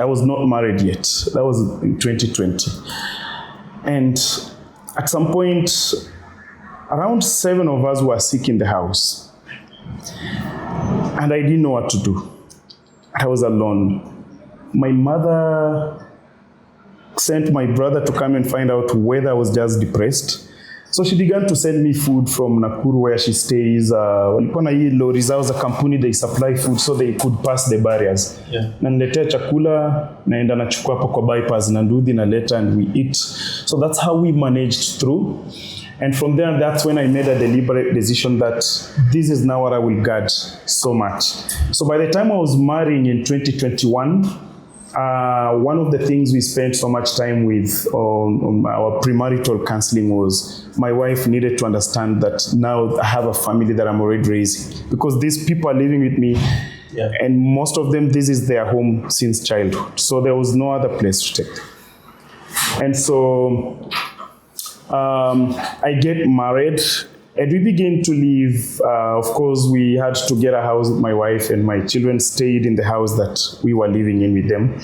I was not married yet. That was in 2020. And at some point, around 7 of us were sick in the house. And I didn't know what to do. I was alone. My mother sent my brother to come and find out whether I was just depressed. So she began to send me food from Nakuru, where she stays. Walikuwa na hii lorry zao za kampuni, they supply food so they could pass the barriers. Yeah. Na niletea chakula, naenda nachukua hapo kwa bypass na ndudhi naleta, and we eat. So that's how we managed through. And from there, that's when I made a deliberate decision that this is now what I will guard so much. So by the time I was marrying in 2021, one of the things we spent so much time with on our premarital counseling was my wife needed to understand that now I have a family that I'm already raising, because these people are living with me, Yeah. and most of them, this is their home since childhood. So there was no other place to take them. And so I get married and we begin to live. Of course, we had to get a house with my wife, and my children stayed in the house that we were living in with them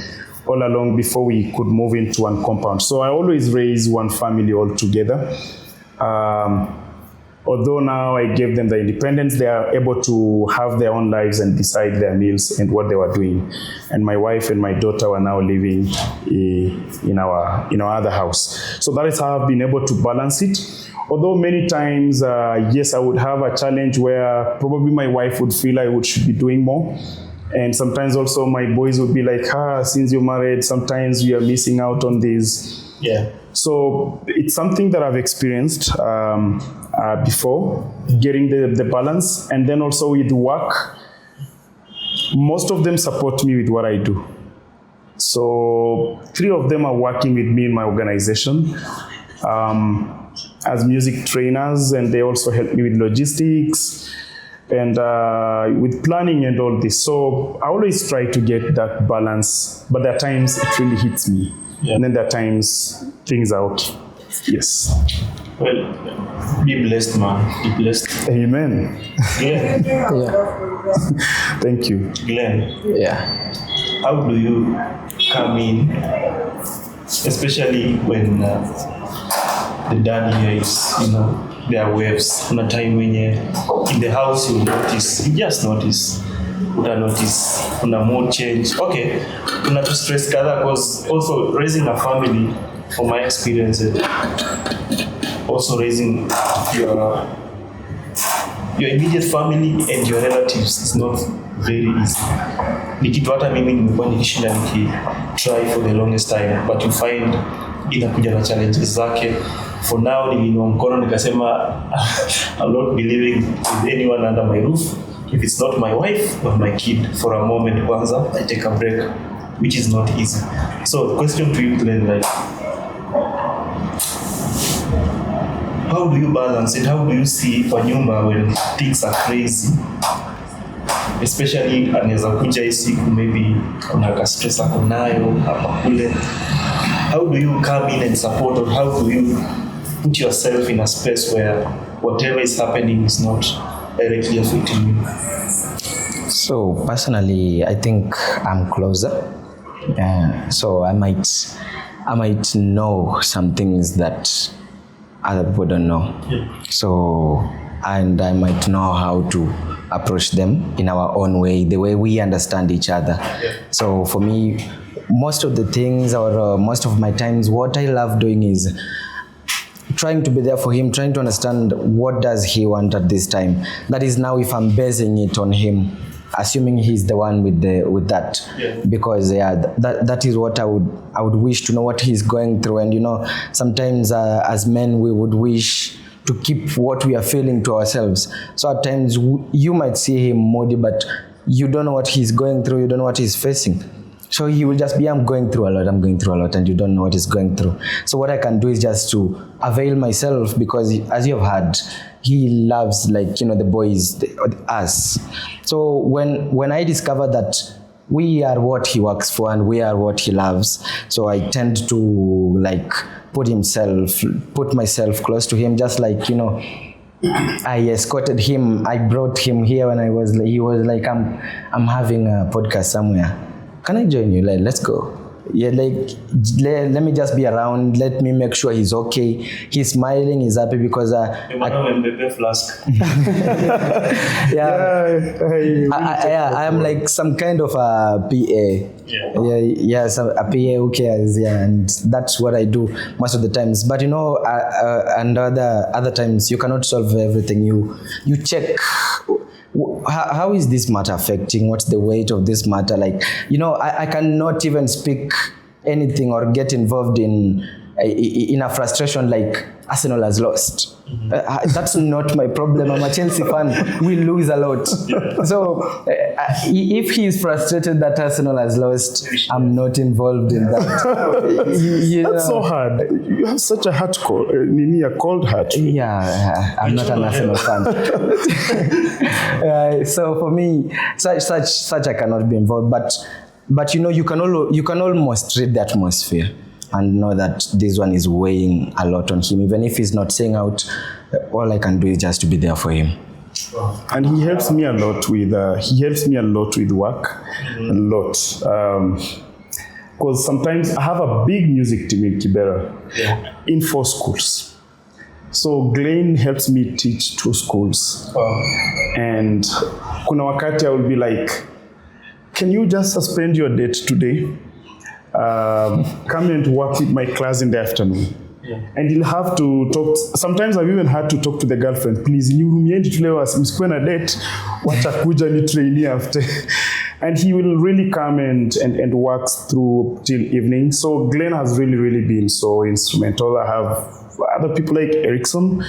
all along before we could move into one compound. So I always raise one family all together. Although now I gave them the independence, they are able to have their own lives and decide their meals and what they were doing. And my wife and my daughter were now living in our other house. So that is how I've been able to balance it. Although many times, yes, I would have a challenge where probably my wife would feel I should be doing more. And sometimes also my boys would be like, since you're married, sometimes we are missing out on this. Yeah. So it's something that I've experienced before, getting the balance. And then also with work, most of them support me with what I do. So 3 of them are working with me in my organization as music trainers, and they also help me with logistics and with planning and all this. So I always try to get that balance, but there are times it really hits me. Yeah. And then there are times things are okay. Yes. Well, be blessed, man. Be blessed. Amen. Glen, Thank you. Glen, Yeah. how do you come in, especially when the dad here is, there are waves. On a time when you're in the house, you just notice. Una mood change. Okay, una to stress kadha, because also raising a family, from my experience, also raising your immediate family and your relatives is not very easy. Ni kitu hata mimi nimekuwa nikishinda try for the longest time, but you find inakuja na challenges zake. For now niliinua mkono nikasema I'm not believing with anyone under my roof. If it's not my wife or my kid, for a moment kwanza, I take a break, which is not easy. So the question to you, Glen, like, how do you balance it? How do you see kwa nyumba when things are crazy? Especially anaweza kuja hii siku, maybe unaka stress ako nayo hapa kule. How do you come in and support, or how do you put yourself in a space where whatever is happening is not directly affecting you? So personally, I think I'm closer. So I might know some things that other people don't know. Yeah. So, and I might know how to approach them in our own way, the way we understand each other. Yeah. So for me, most of the things, or most of my times, what I love doing is trying to be there for him, trying to understand what does he want at this time. That is now if I'm basing it on him. assuming he's the one with that. Yeah. Because that is what I would wish to know what he's going through. And sometimes as men we would wish to keep what we are feeling to ourselves. So at times you might see him moody, but you don't know what he's going through, you don't know what he's facing. So he will just be, I'm going through a lot, and you don't know what he's going through. So what I can do is just to avail myself, because as you have heard, he loves the boys, us. So when I discover that we are what he works for and we are what he loves, so I tend to put myself close to him, just I escorted him. I brought him here when he was like, I'm having a podcast somewhere. Can I join you? Let's go. Yeah, let me just be around. Let me make sure he's okay. He's smiling. He's happy because flask. I'm like some kind of a PA. A PA who cares. Yeah, and that's what I do most of the times. But and other times you cannot solve everything. You check. How is this matter affecting? What's the weight of this matter? I cannot even speak anything or get involved in a frustration like Arsenal has lost. That's not my problem. I'm a Chelsea fan. We lose a lot. Yeah. So if he's frustrated that Arsenal has lost, I'm not involved in that. That's so hard. You have such a heart cold heart. Yeah, I'm not an Arsenal fan. So for me, such I cannot be involved. But you can almost read the atmosphere and know that this one is weighing a lot on him. Even if he's not saying out, all I can do is just to be there for him. And he helps me a lot with work, a lot. Because sometimes I have a big music team in Kibera, in 4 schools. So Glen helps me teach 2 schools. And kuna wakati I will be like, can you just suspend your date today? Come and work with my class in the afternoon. Yeah. And you'll have to talk. Sometimes I've even had to talk to the girlfriend. Please, nihurumiendi tulewa msikuwe na date. Wacha kuja ni trainee after. And he will really come and works through till evening. So Glen has really been so instrumental. I have other people like Erickson,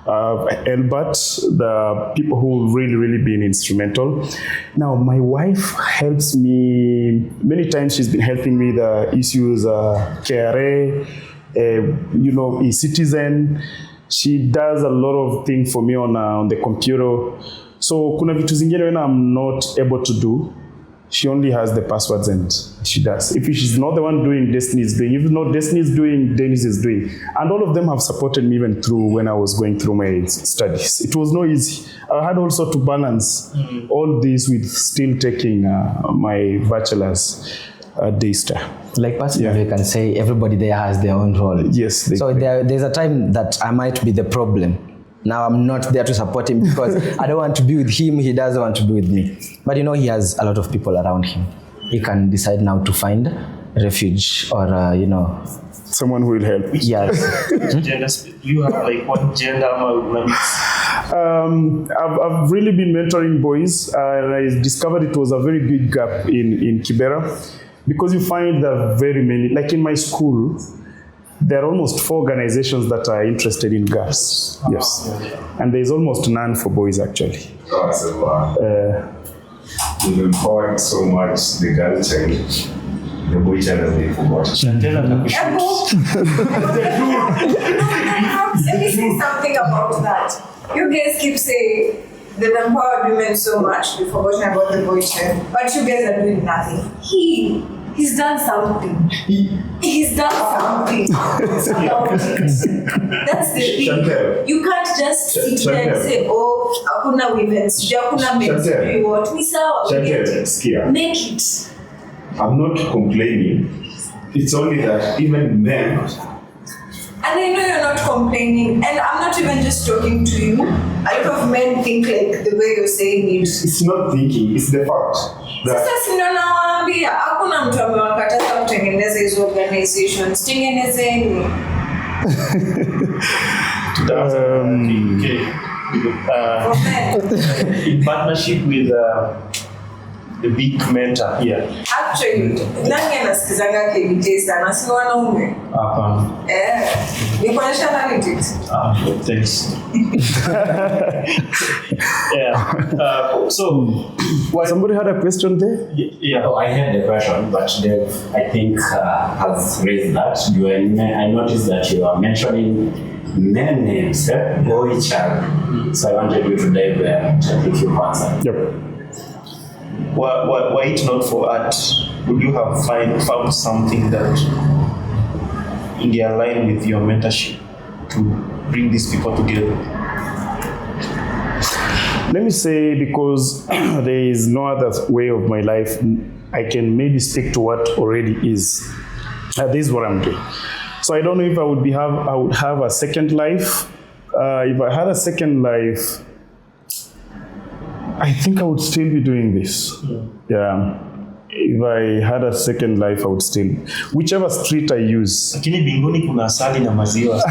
Elbert, the people who really been instrumental. Now, my wife helps me many times. She's been helping me the issues, KRA, e-citizen. She does a lot of things for me on the computer. So kuna vitu zingine when I'm not able to do, she only has the passwords and she does. If she's not the one doing, Destiny is doing. If not Destiny is doing, Dennis is doing. And all of them have supported me even through when I was going through my studies. It was not easy. I had also to balance all this with still taking my bachelor's day-star. Like personally, you can say everybody there has their own role. Yes. So there's a time that I might be the problem. Now I'm not there to support him because I don't want to be with him. He doesn't want to be with me. But he has a lot of people around him. He can decide now to find refuge or, someone who will help. Yes. Gender split. You have like one gender. I've really been mentoring boys. And I discovered it was a very big gap in Kibera because you find that very many, like in my school, there are almost 4 organizations that are interested in girls. Yes. And there's almost none for boys actually. We've empowered so much the girl child. The boy child has been forgotten. Let me say something about that. You guys keep saying they've empowered women so much, we've forgotten about the boy child. But you guys are doing nothing. He's done something. He's done something about it. That's the thing. You can't just sit there and say, hakuna women, hakuna men, do what? We saw, we get it. Make it. I'm not complaining. It's only that even men. And I know you're not complaining, and I'm not even just talking to you. A lot of men think like the way you're saying it. It's not thinking, it's the fact. Sasa si ndo nawaambia hakuna mtu amewakataza kutengeneza hizo organizations. Tengenezeni. In partnership with the big mentor here. Actually, nani anasikizanga KBT sana, si wanaume? Hapana. Ni kuonyesha analytics. Thanks. Yeah. So, Somebody had a question there? yeah. Oh, I had a question, but Dave, I think, has raised that. I noticed that you are mentioning men names, boy child. So I wanted you to dive there and take your answer. Yep. Why it not for art? Would you have found something that in the line with your mentorship to bring these people together? Let me say, because there is no other way of my life, I can maybe stick to what already is. This is what I'm doing. So I don't know if I would have a second life. If I had a second life, I think I would still be doing this. Yeah. If I had a second life, I would still, whichever street I use. Lakini binguni kuna asali na maziwa.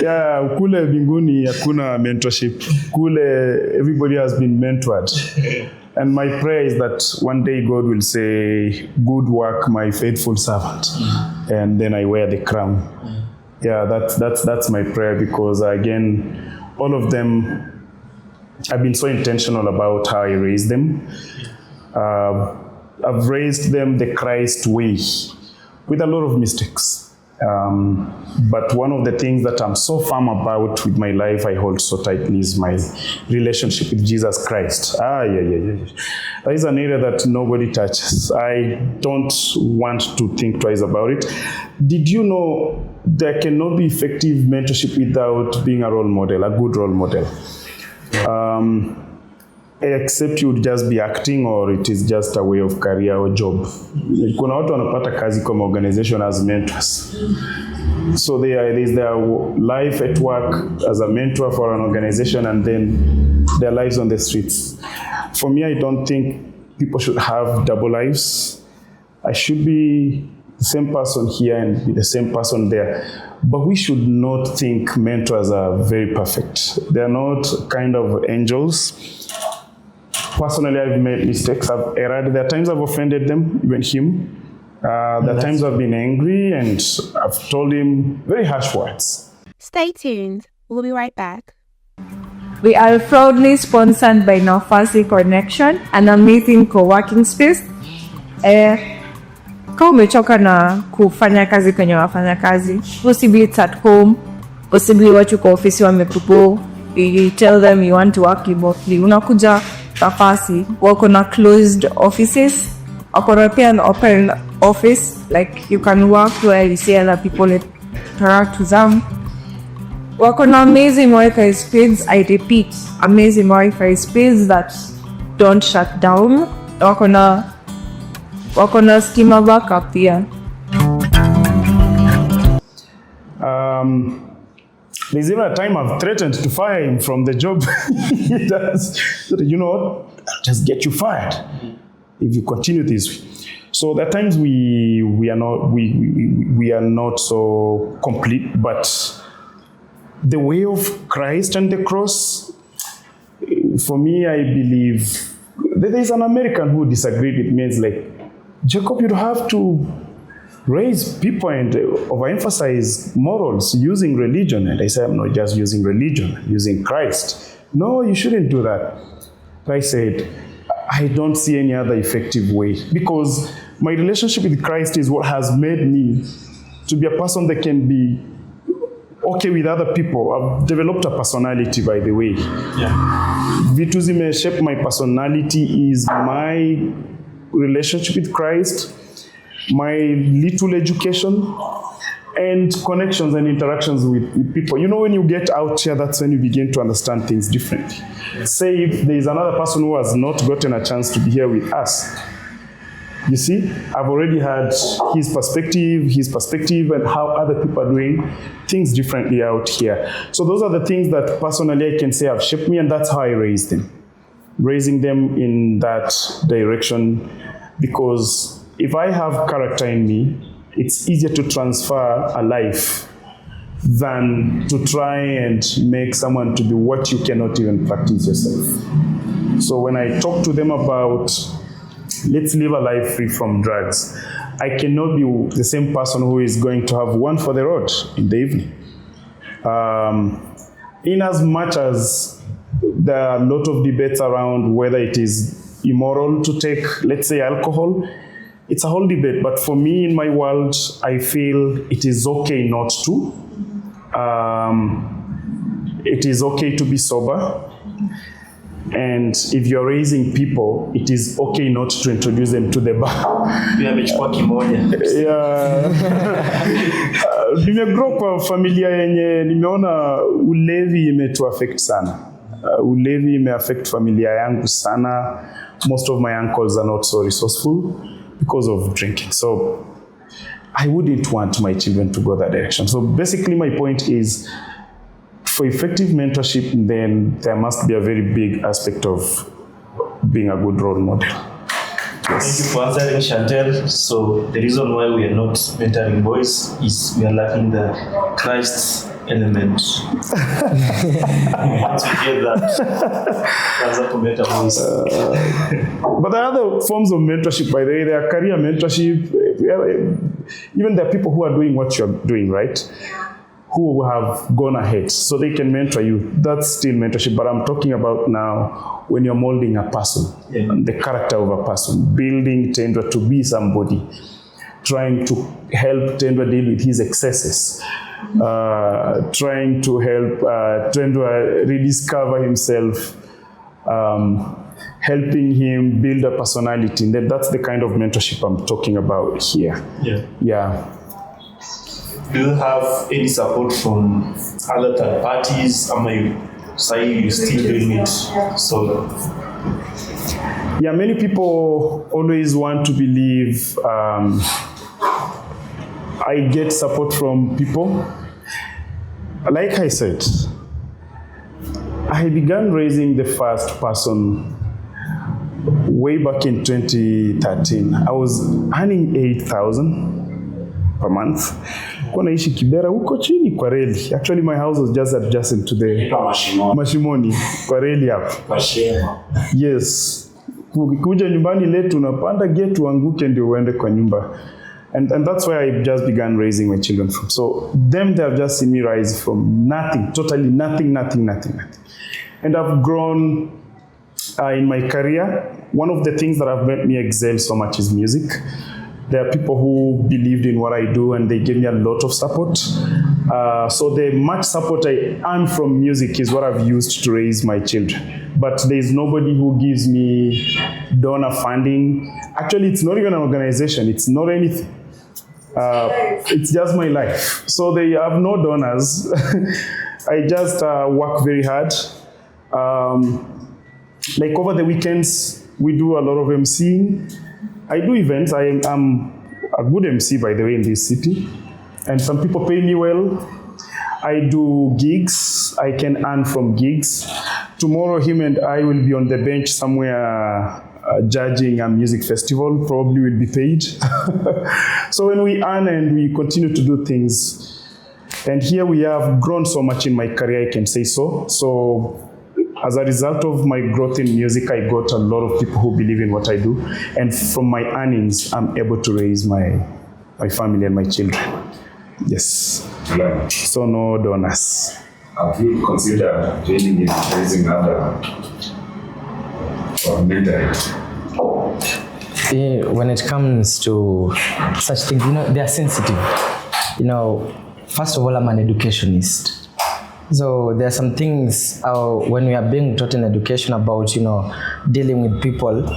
Yeah, kule binguni hakuna mentorship. Kule everybody has been mentored. And my prayer is that one day God will say, good work, my faithful servant. And then I wear the crown. Yeah, that's my prayer, because again, all of them, I've been so intentional about how I raise them. I've raised them the Christ way with a lot of mistakes. But one of the things that I'm so firm about with my life, I hold so tightly, is my relationship with Jesus Christ. That is an area that nobody touches. I don't want to think twice about it. Did you know there cannot be effective mentorship without being a role model, a good role model? Except you would just be acting, or it is just a way of career or job. Kuna watu wanapata kazi kama organization as mentors. So there is their life at work as a mentor for an organization, and then their lives on the streets. For me, I don't think people should have double lives. I should be the same person here and be the same person there. But we should not think mentors are very perfect. They are not kind of angels. Personally, I've made mistakes. I've erred. There are times I've offended them, even him. There are times I've been angry and I've told him very harsh words. Stay tuned. We'll be right back. We are proudly sponsored by Nafasi Connection, an amazing co-working space. Kama umechoka na kufanya kazi kwenye wafanya kazi, possibly it's at home, possibly watu kwa ofisi wamepupo, you tell them you want to work remotely, unakuja Nafasi, wako na closed offices, wako na pia an open office, like you can work where you see other people interact with them. Wako na amazing Wi-Fi speeds, I repeat, amazing Wi-Fi speeds that don't shut down. Wako na schema backup pia. There's even a time I've threatened to fire him from the job. He does. You know what? I'll just get you fired if you continue this way. So there are times we are not so complete, but the way of Christ and the cross, for me, I believe there's an American who disagreed with me. It's like, Jacob, you'd have to raise people and overemphasize morals using religion. And I said, I'm not just using religion, I'm using Christ. No, you shouldn't do that. I said, I don't see any other effective way, because my relationship with Christ is what has made me to be a person that can be okay with other people. I've developed a personality, by the way. Vitu zimeshape my personality is my relationship with Christ, my little education, and connections and interactions with people. You know, when you get out here, that's when you begin to understand things differently. Say if there is another person who has not gotten a chance to be here with us, you see, I've already had his perspective and how other people are doing things differently out here. So those are the things that personally I can say have shaped me, and that's how I raised them. Raising them in that direction, because if I have character in me, it's easier to transfer a life than to try and make someone to be what you cannot even practice yourself. So when I talk to them about let's live a life free from drugs, I cannot be the same person who is going to have one for the road in the evening. In as much as there are a lot of debates around whether it is immoral to take, let's say, alcohol, it's a whole debate. But for me, in my world, I feel it is okay not to. It is okay to be sober. And if you're raising people, it is okay not to introduce them to the bar. Nimegrow kwa familia yenye nimeona ulevi imetuaffect sana. Ulevi imeaffect familia yangu sana. Most of my uncles are not so resourceful because of drinking. So I wouldn't want my children to go that direction. So basically my point is, for effective mentorship, then there must be a very big aspect of being a good role model. Thank you for answering, Chantel. So the reason why we are not mentoring boys is we are lacking the Christ element. Once we get that, that's up to mentor boys. But there are other forms of mentorship, by the way. There are career mentorship. Even there are people who are doing what you're doing, right? Who have gone ahead, so they can mentor you. That's still mentorship, but I'm talking about now when you're molding a person, the character of a person, building Tendwa to be somebody, trying to help Tendwa deal with his excesses, trying to help Tendwa rediscover himself, helping him build a personality. And that's the kind of mentorship I'm talking about here. Yeah. Do you have any support from other third parties? Am I saying you're still doing it? So, yeah, many people always want to believe I get support from people. Like I said, I began raising the first person way back in 2013. I was earning 8,000 per month. Kwa naishi Kibera huko chini kwa reli. Actually my house was just adjacent to the Mashimoni kwa reli hapo. Yes. Kuja nyumbani letu unapanda gate uanguke ndio uende kwa nyumba. And that's where I just began raising my children from. So they have just seen me rise from nothing, totally nothing. And I've grown in my career. One of the things that have made me excel so much is music. There are people who believed in what I do and they gave me a lot of support. So the much support I earn from music is what I've used to raise my children. But there's nobody who gives me donor funding. Actually, it's not even an organization. It's not anything. It's just my life. So they have no donors. I just work very hard. Like over the weekends, we do a lot of emceeing. I do events. I'm a good MC, by the way, in this city. And some people pay me well. I do gigs. I can earn from gigs. Tomorrow, him and I will be on the bench somewhere judging a music festival. Probably will be paid. So when we earn and we continue to do things, and here we have grown so much in my career, I can say so. So as a result of my growth in music, I got a lot of people who believe in what I do. And from my earnings, I'm able to raise my family and my children. Yes. Glen, So no donors. have you considered joining in raising other or mentoring? When it comes to such things, they are sensitive. First of all, I'm an educationist. So there are some things when we are being taught in education about, dealing with people.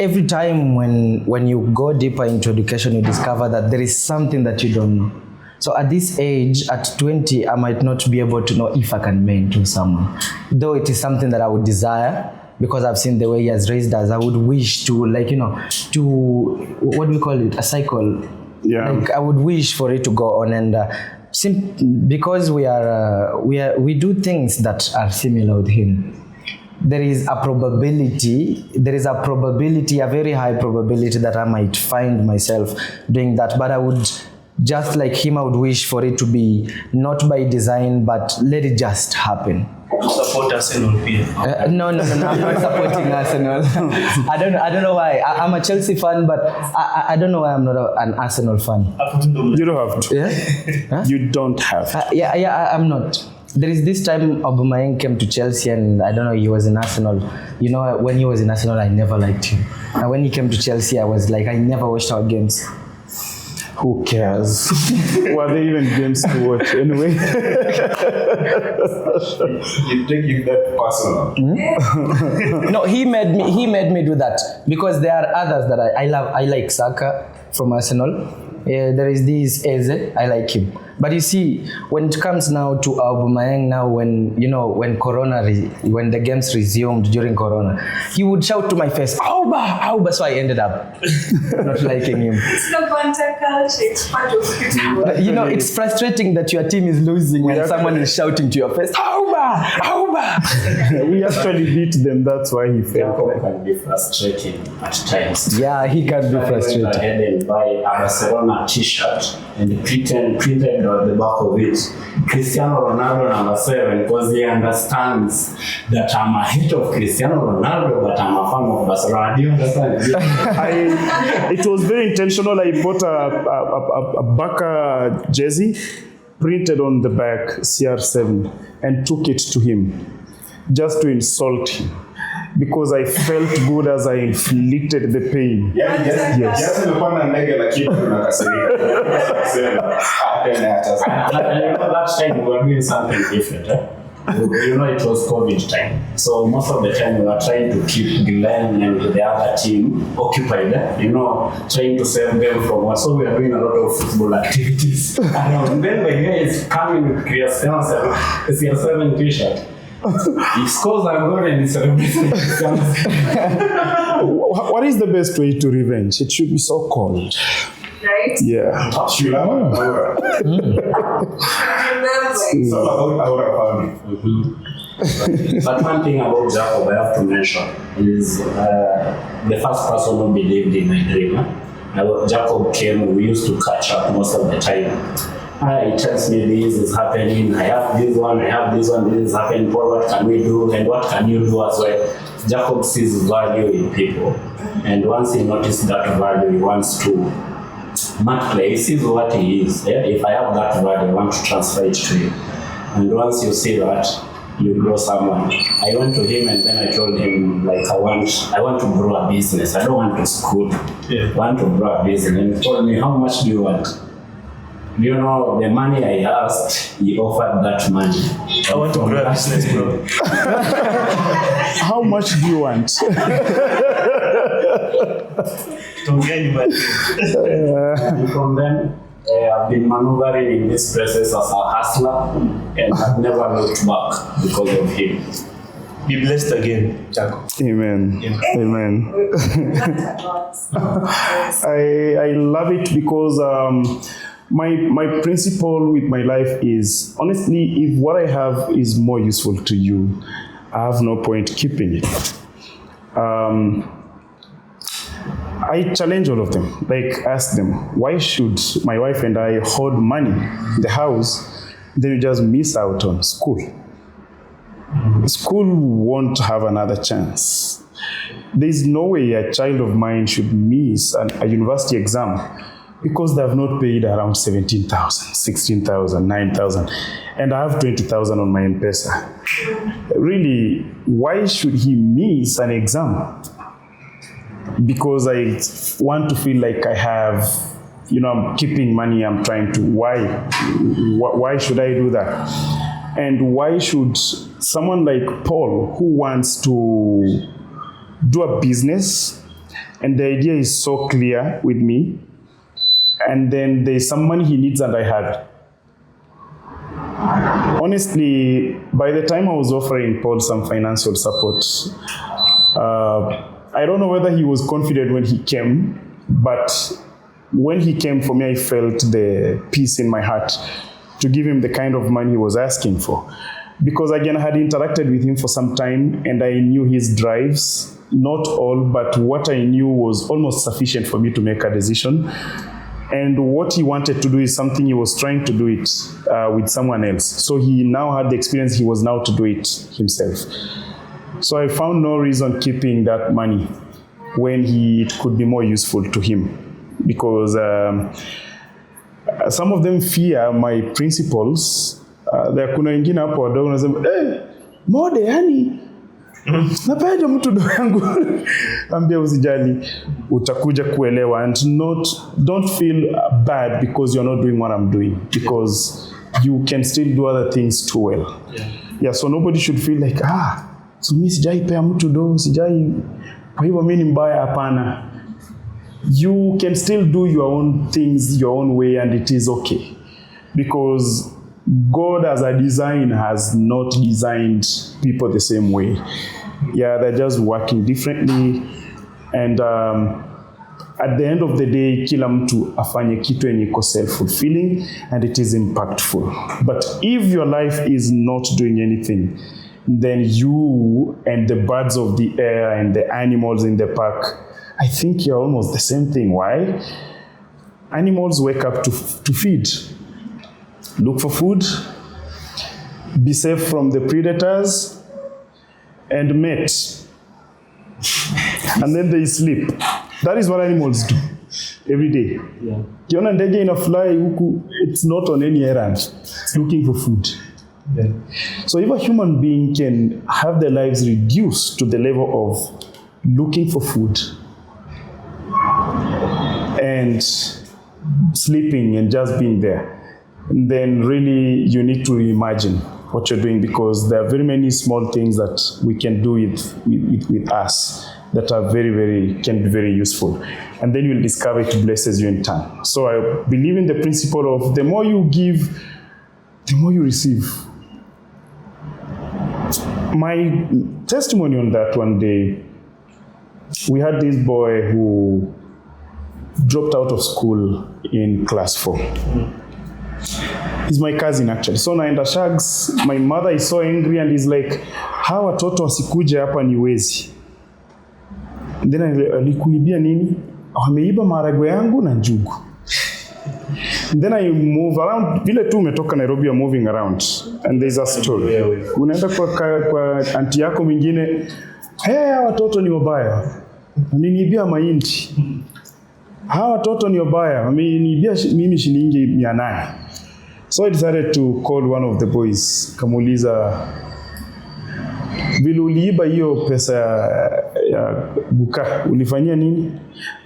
Every time when you go deeper into education, you discover that there is something that you don't know. So at this age, at 20, I might not be able to know if I can mentor someone. Though it is something that I would desire, because I've seen the way he has raised us. I would wish to, to, what do we call it? A cycle. Yeah. I would wish for it to go on, and because we do things that are similar with him. There is a probability, a very high probability that I might find myself doing that. But I would just like him, I would wish for it to be not by design, but let it just happen. Support Arsenal here. No, I'm not supporting Arsenal. I don't know why. I'm a Chelsea fan, but I don't know why I'm not an Arsenal fan. You don't have to. Yeah? Huh? You don't have to. I'm not. There is this time Aubameyang came to Chelsea and I don't know, he was in Arsenal. You know, when he was in Arsenal, I never liked him. And when he came to Chelsea, I was like, I never watched our games. Who cares? Were there even games to watch anyway? You taking that personal. No, he made me do that because there are others that I love. I like Saka from Arsenal. There is this Eze. I like him. But you see, when it comes now to Aubameyang, now when when the games resumed during Corona, he would shout to my face, Auba! So I ended up not liking him. It's the banter culture. It's part of football. It's frustrating that your team is losing and someone is shouting to your face, Auba! Auba! We actually beat them. That's why he felt Jacob like. can be frustrating at times. Yeah, he can be I went frustrated. ahead and buy a Barcelona t-shirt and printed on the back of it Cristiano Ronaldo number 7 because he understands that I'm a hate of Cristiano Ronaldo but I'm a fan of Barcelona. Do you understand? It was very intentional. I bought a Barca jersey printed on the back CR7 and took it to him just to insult him. Because I felt good as I inflicted the pain. Yes. Just nimepanda ndege lakini tunakasirika. And that time we were doing something different. It was COVID time. So most of the time we were trying to keep Glen and the other team occupied, trying to save them from what. So we are doing a lot of football activities. And then the guy is coming with CR7 t-shirt. He scores a goal and he celebrates. What is the best way to revenge? It should be so cold. Right? Yeah. It's all about our family. But one thing about Jacob I have to mention is the first person who believed in my dream. Jacob came, we used to catch up most of the time. He tells me this is happening, I have this one, this is happening, what can we do and what can you do as well? Jacob sees value in people, and once he notices that value, he wants to multiply. He sees what he is. If I have that value, I want to transfer it to you. And once you see that, you grow someone. I went to him and then I told him, like, I want to grow a business. I don't want to school. I want to grow a business. And he told me, how much do you want? The money I asked, he offered that money. I want to grow a business, bro. How much do you want? Don't get anybody. And from then, I've been maneuvering in this process as a hustler, and I've never looked back because of him. Be blessed again, Jacob. Amen. Amen. I love it because my principle with my life is, honestly, if what I have is more useful to you, I have no point keeping it. I challenge all of them, like ask them, why should my wife and I hold money in the house, then you just miss out on school? School won't have another chance. There's no way a child of mine should miss a university exam because they have not paid around 17,000, 16,000, 9,000, and I have 20,000 on my M-Pesa. Really, why should he miss an exam? Because I want to feel like I have, I'm keeping money, I'm trying to, why should I do that? And why should someone like Paul, who wants to do a business, and the idea is so clear with me, and then there's some money he needs and I have it. Honestly, by the time I was offering Paul some financial support, I don't know whether he was confident when he came, but when he came for me, I felt the peace in my heart to give him the kind of money he was asking for. Because again, I had interacted with him for some time and I knew his drives, not all, but what I knew was almost sufficient for me to make a decision. And what he wanted to do is something he was trying to do it with someone else. So he now had the experience, he was now to do it himself. So I found no reason keeping that money when it could be more useful to him. Because some of them fear my principles. There kuna wengine hapo wadogo nasema, mode yani, napaja mtu ndo yangu. Ambia usijali, utakuja kuelewa, and don't feel bad because you're not doing what I'm doing, because you can still do other things too well. Yeah, so nobody should feel like, so mimi sijai pea mtu do, sijai, kwa hivyo mimi ni mbaya. Hapana. You can still do your own things your own way, and it is okay. Because God as a design has not designed people the same way. Yeah, they're just working differently. And at the end of the day, kila mtu afanye kitu yenye iko self-fulfilling and it is impactful. But if your life is not doing anything, then you and the birds of the air and the animals in the park, I think you're almost the same thing. Why? Animals wake up to feed, look for food, be safe from the predators, and mate. And then they sleep. That is what animals do every day. Kiona ndege ina fly huku, it's not on any errand. It's looking for food. So if a human being can have their lives reduced to the level of looking for food and sleeping and just being there, then really you need to reimagine what you're doing, because there are very many small things that we can do with us that are can be very useful. And then you'll discover it blesses you in turn. So I believe in the principle of the more you give, the more you receive. My testimony on that, one day, we had this boy who dropped out of school in class 4. He's my cousin actually. So naenda shags, my mother is so angry and is like, hawa watoto wasikuje hapa ni wezi. And then alikuibia nini? Wameiba maharagwe yangu na njugu. And then I move around, vile tu umetoka Nairobi, you're moving around, and there's a story. Unaenda kwa aunti yako mwingine, hawa watoto ni wabaya, wameniibia mahindi. Hawa watoto ni wabaya, wameniibia mimi shilingi 800. So I decided to call one of the boys, kamuuliza, vile uliiba hiyo pesa ya buka, ulifanyia nini?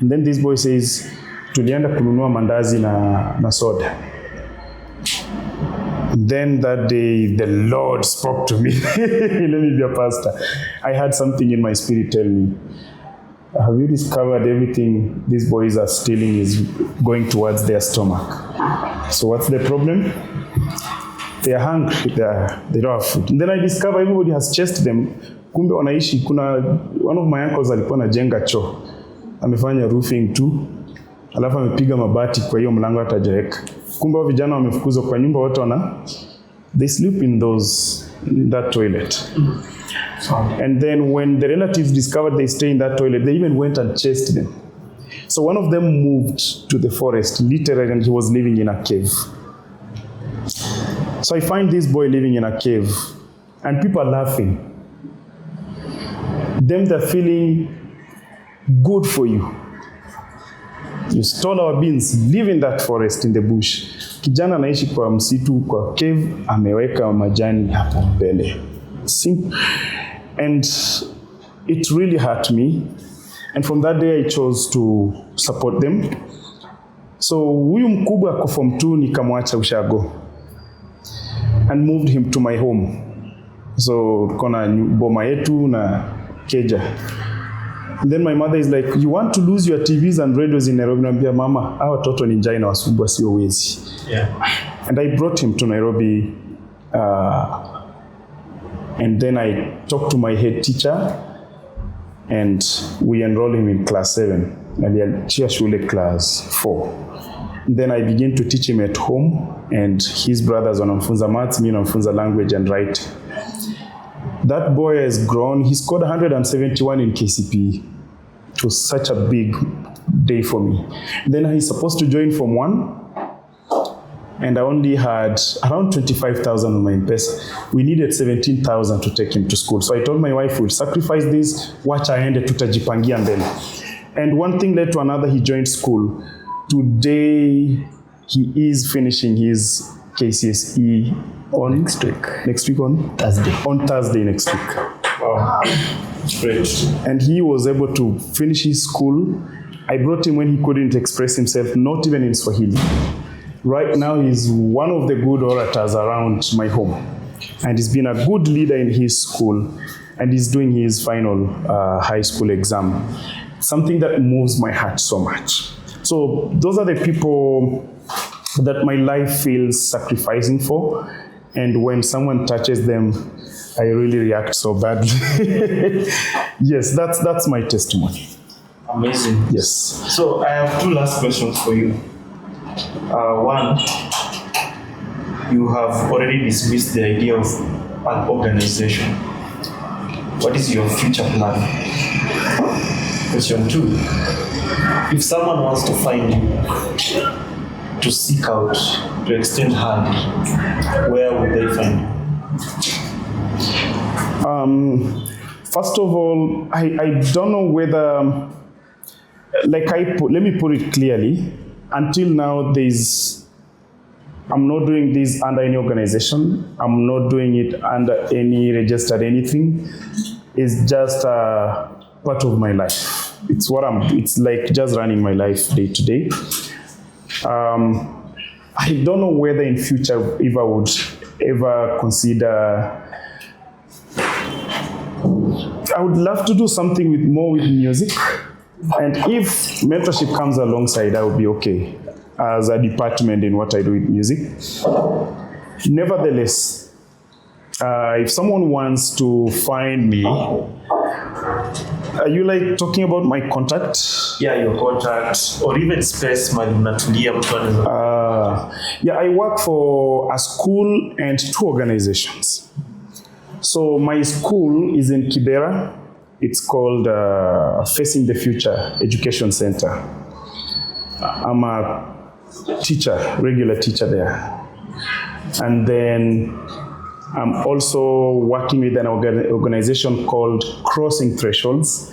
And then this boy says, tulienda kununua mandazi na soda. Then that day, the Lord spoke to me. Let me be a pastor. I had something in my spirit tell me, have you discovered everything these boys are stealing is going towards their stomach? So what's the problem? They are hungry, they don't have food. And then I discover everybody has chased them. Kumbe wanaishi, kuna one of my uncles alikuwa anajenga choo. Amefanya roofing tu. Alafu amepiga mabati kwa hiyo mlango hatajaeka. Kumbe vijana wamefukuzwa kwa nyumba, wote they sleep in that toilet. And then when the relatives discovered they stay in that toilet, they even went and chased them. So one of them moved to the forest, literally, and he was living in a cave. So I find this boy living in a cave, and people are laughing. They're feeling good for you. You stole our beans, live in that forest in the bush. Kijana anaishi kwa msitu, kwa cave, ameweka majani hapo mbele. And it really hurt me. And from that day I chose to support them. So huyu mkubwa kwa form 2 nikamwacha ushago and moved him to my home. So kona boma yetu na keja. And then my mother is like, you want to lose your TVs and radios in Nairobi? Naambia mama, hawa watoto ni njaa inawasumbua, sio wezi. And I brought him to Nairobi, and then I talked to my head teacher and we enrolled him in class 7. Aliachia shule class 4. Then I began to teach him at home, and his brothers wanamfunza maths, mimi namfunza language and writing. That boy has grown. He scored 171 in KCPE. It was such a big day for me. Then he's supposed to join Form 1, and I only had around 25,000 on my M-Pesa. We needed 17,000 to take him to school. So I told my wife, we'll sacrifice this, watch aende tutajipangia mbele. And one thing led to another, he joined school. Today, he is finishing his KCSE on Next week. Next week on? Thursday. On Thursday next week. Wow. Great. And he was able to finish his school. I brought him when he couldn't express himself, not even in Swahili. Right now, he's one of the good orators around my home. And he's been a good leader in his school. And he's doing his final high school exam. Something that moves my heart so much. So those are the people that my life feels sacrificing for. And when someone touches them, I really react so badly. Yes, that's my testimony. Amazing. Yes. So I have two last questions for you. One, you have already dismissed the idea of an organization. What is your future plan? Question two, if someone wants to find you, to seek out, to extend hand, where would they find you? First of all, I don't know whether, let me put it clearly. Until now, I'm not doing this under any organization. I'm not doing it under any registered anything. It's just part of my life. It's like just running my life day to day. I don't know whether in future if I would ever consider. I would love to do something more with music. And if mentorship comes alongside, I would be okay as a department in what I do with music. Nevertheless, if someone wants to find me, are you like talking about my contact? Yeah, your contact, or even space, Yeah, I work for a school and 2 organizations. So my school is in Kibera. It's called Facing the Future Education Center. I'm a teacher, regular teacher there. And then I'm also working with an organization called Crossing Thresholds.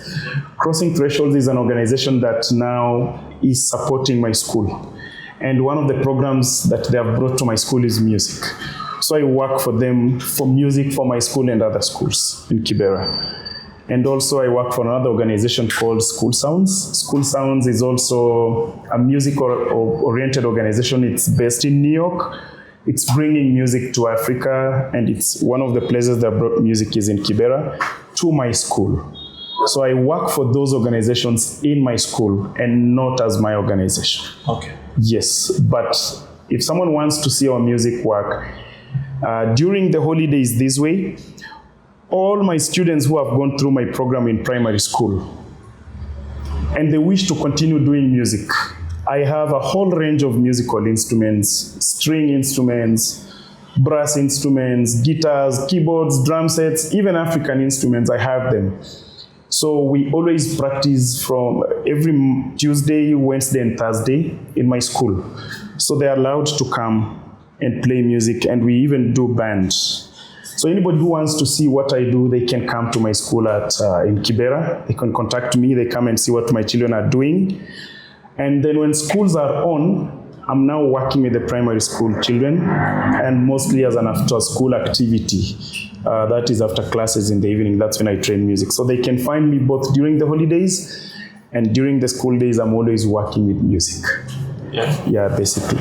Crossing Thresholds is an organization that now is supporting my school. And one of the programs that they have brought to my school is music. So I work for them for music for my school and other schools in Kibera. And also I work for another organization called School Sounds. School Sounds is also a music-oriented organization. It's based in New York. It's bringing music to Africa, and it's one of the places that brought music is in Kibera to my school. So I work for those organizations in my school and not as my organization. Okay. Yes, but if someone wants to see our music work, during the holidays this way, all my students who have gone through my program in primary school and they wish to continue doing music, I have a whole range of musical instruments, string instruments, brass instruments, guitars, keyboards, drum sets, even African instruments, I have them. So we always practice from every Tuesday, Wednesday, and Thursday in my school. So they're allowed to come and play music, and we even do bands. So anybody who wants to see what I do, they can come to my school in Kibera. They can contact me, they come and see what my children are doing. And then when schools are on, I'm now working with the primary school children, and mostly as an after-school activity. That is after classes in the evening. That's when I train music. So they can find me both during the holidays and during the school days. I'm always working with music. Yeah, basically.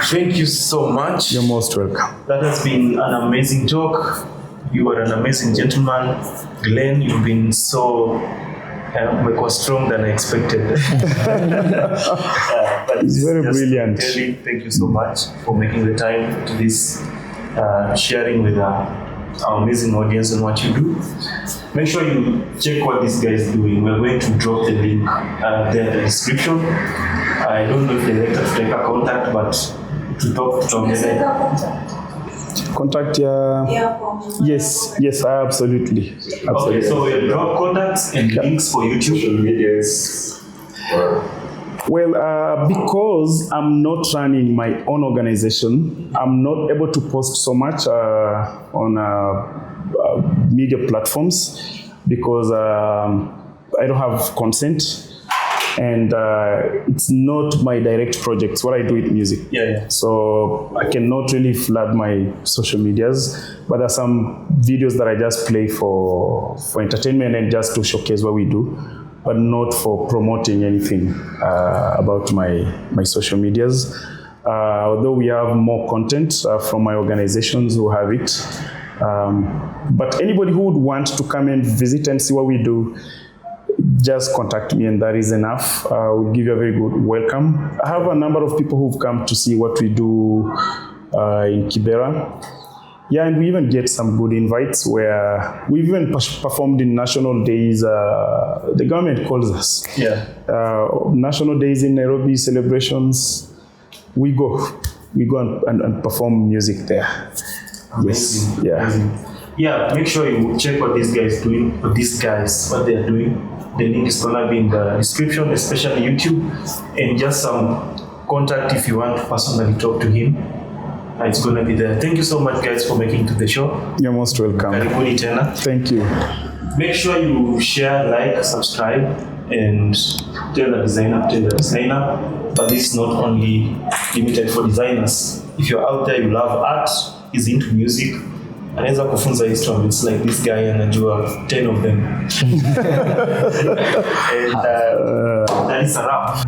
Thank you so much. You're most welcome. That has been an amazing talk. You are an amazing gentleman. Glen, you've been so more strong than I expected. But It's very just brilliant. Really, thank you so much for making the time to this, sharing with our amazing audience and what you do. Make sure you check what this guy is doing. We're going to drop the link there in the description. I don't know if they let us take a contact, but to talk to Contact, yes, absolutely. Okay, so we'll drop contacts and links for YouTube. Social medias. Well, because I'm not running my own organization, I'm not able to post so much on media platforms because I don't have consent. And it's not my direct project. What I do with music. Yeah. So I cannot really flood my social medias, but there are some videos that I just play for entertainment and just to showcase what we do, but not for promoting anything about my social medias. Although we have more content from my organizations who have it. But anybody who would want to come and visit and see what we do, just contact me and that is enough. We'll give you a very good welcome. I have a number of people who've come to see what we do in Kibera. Yeah, and we even get some good invites where we've even performed in national days. The government calls us. Yeah. National days in Nairobi, celebrations. We go and perform music there. Amazing. Yes. Yeah. Amazing. Yeah, make sure you check what these guys doing, what they are doing. The link is gonna be in the description, especially YouTube, and just some contact if you want to personally talk to him. It's gonna be there. Thank you so much, guys, for making to the show. You're most welcome. Karibuni tena. Thank you. Make sure you share, like, subscribe, and tell the designer. But this is not only limited for designers. If you're out there, you love art, is into music, anaweza kufunza instruments like this guy anajua 10 of them. And that is a wrap.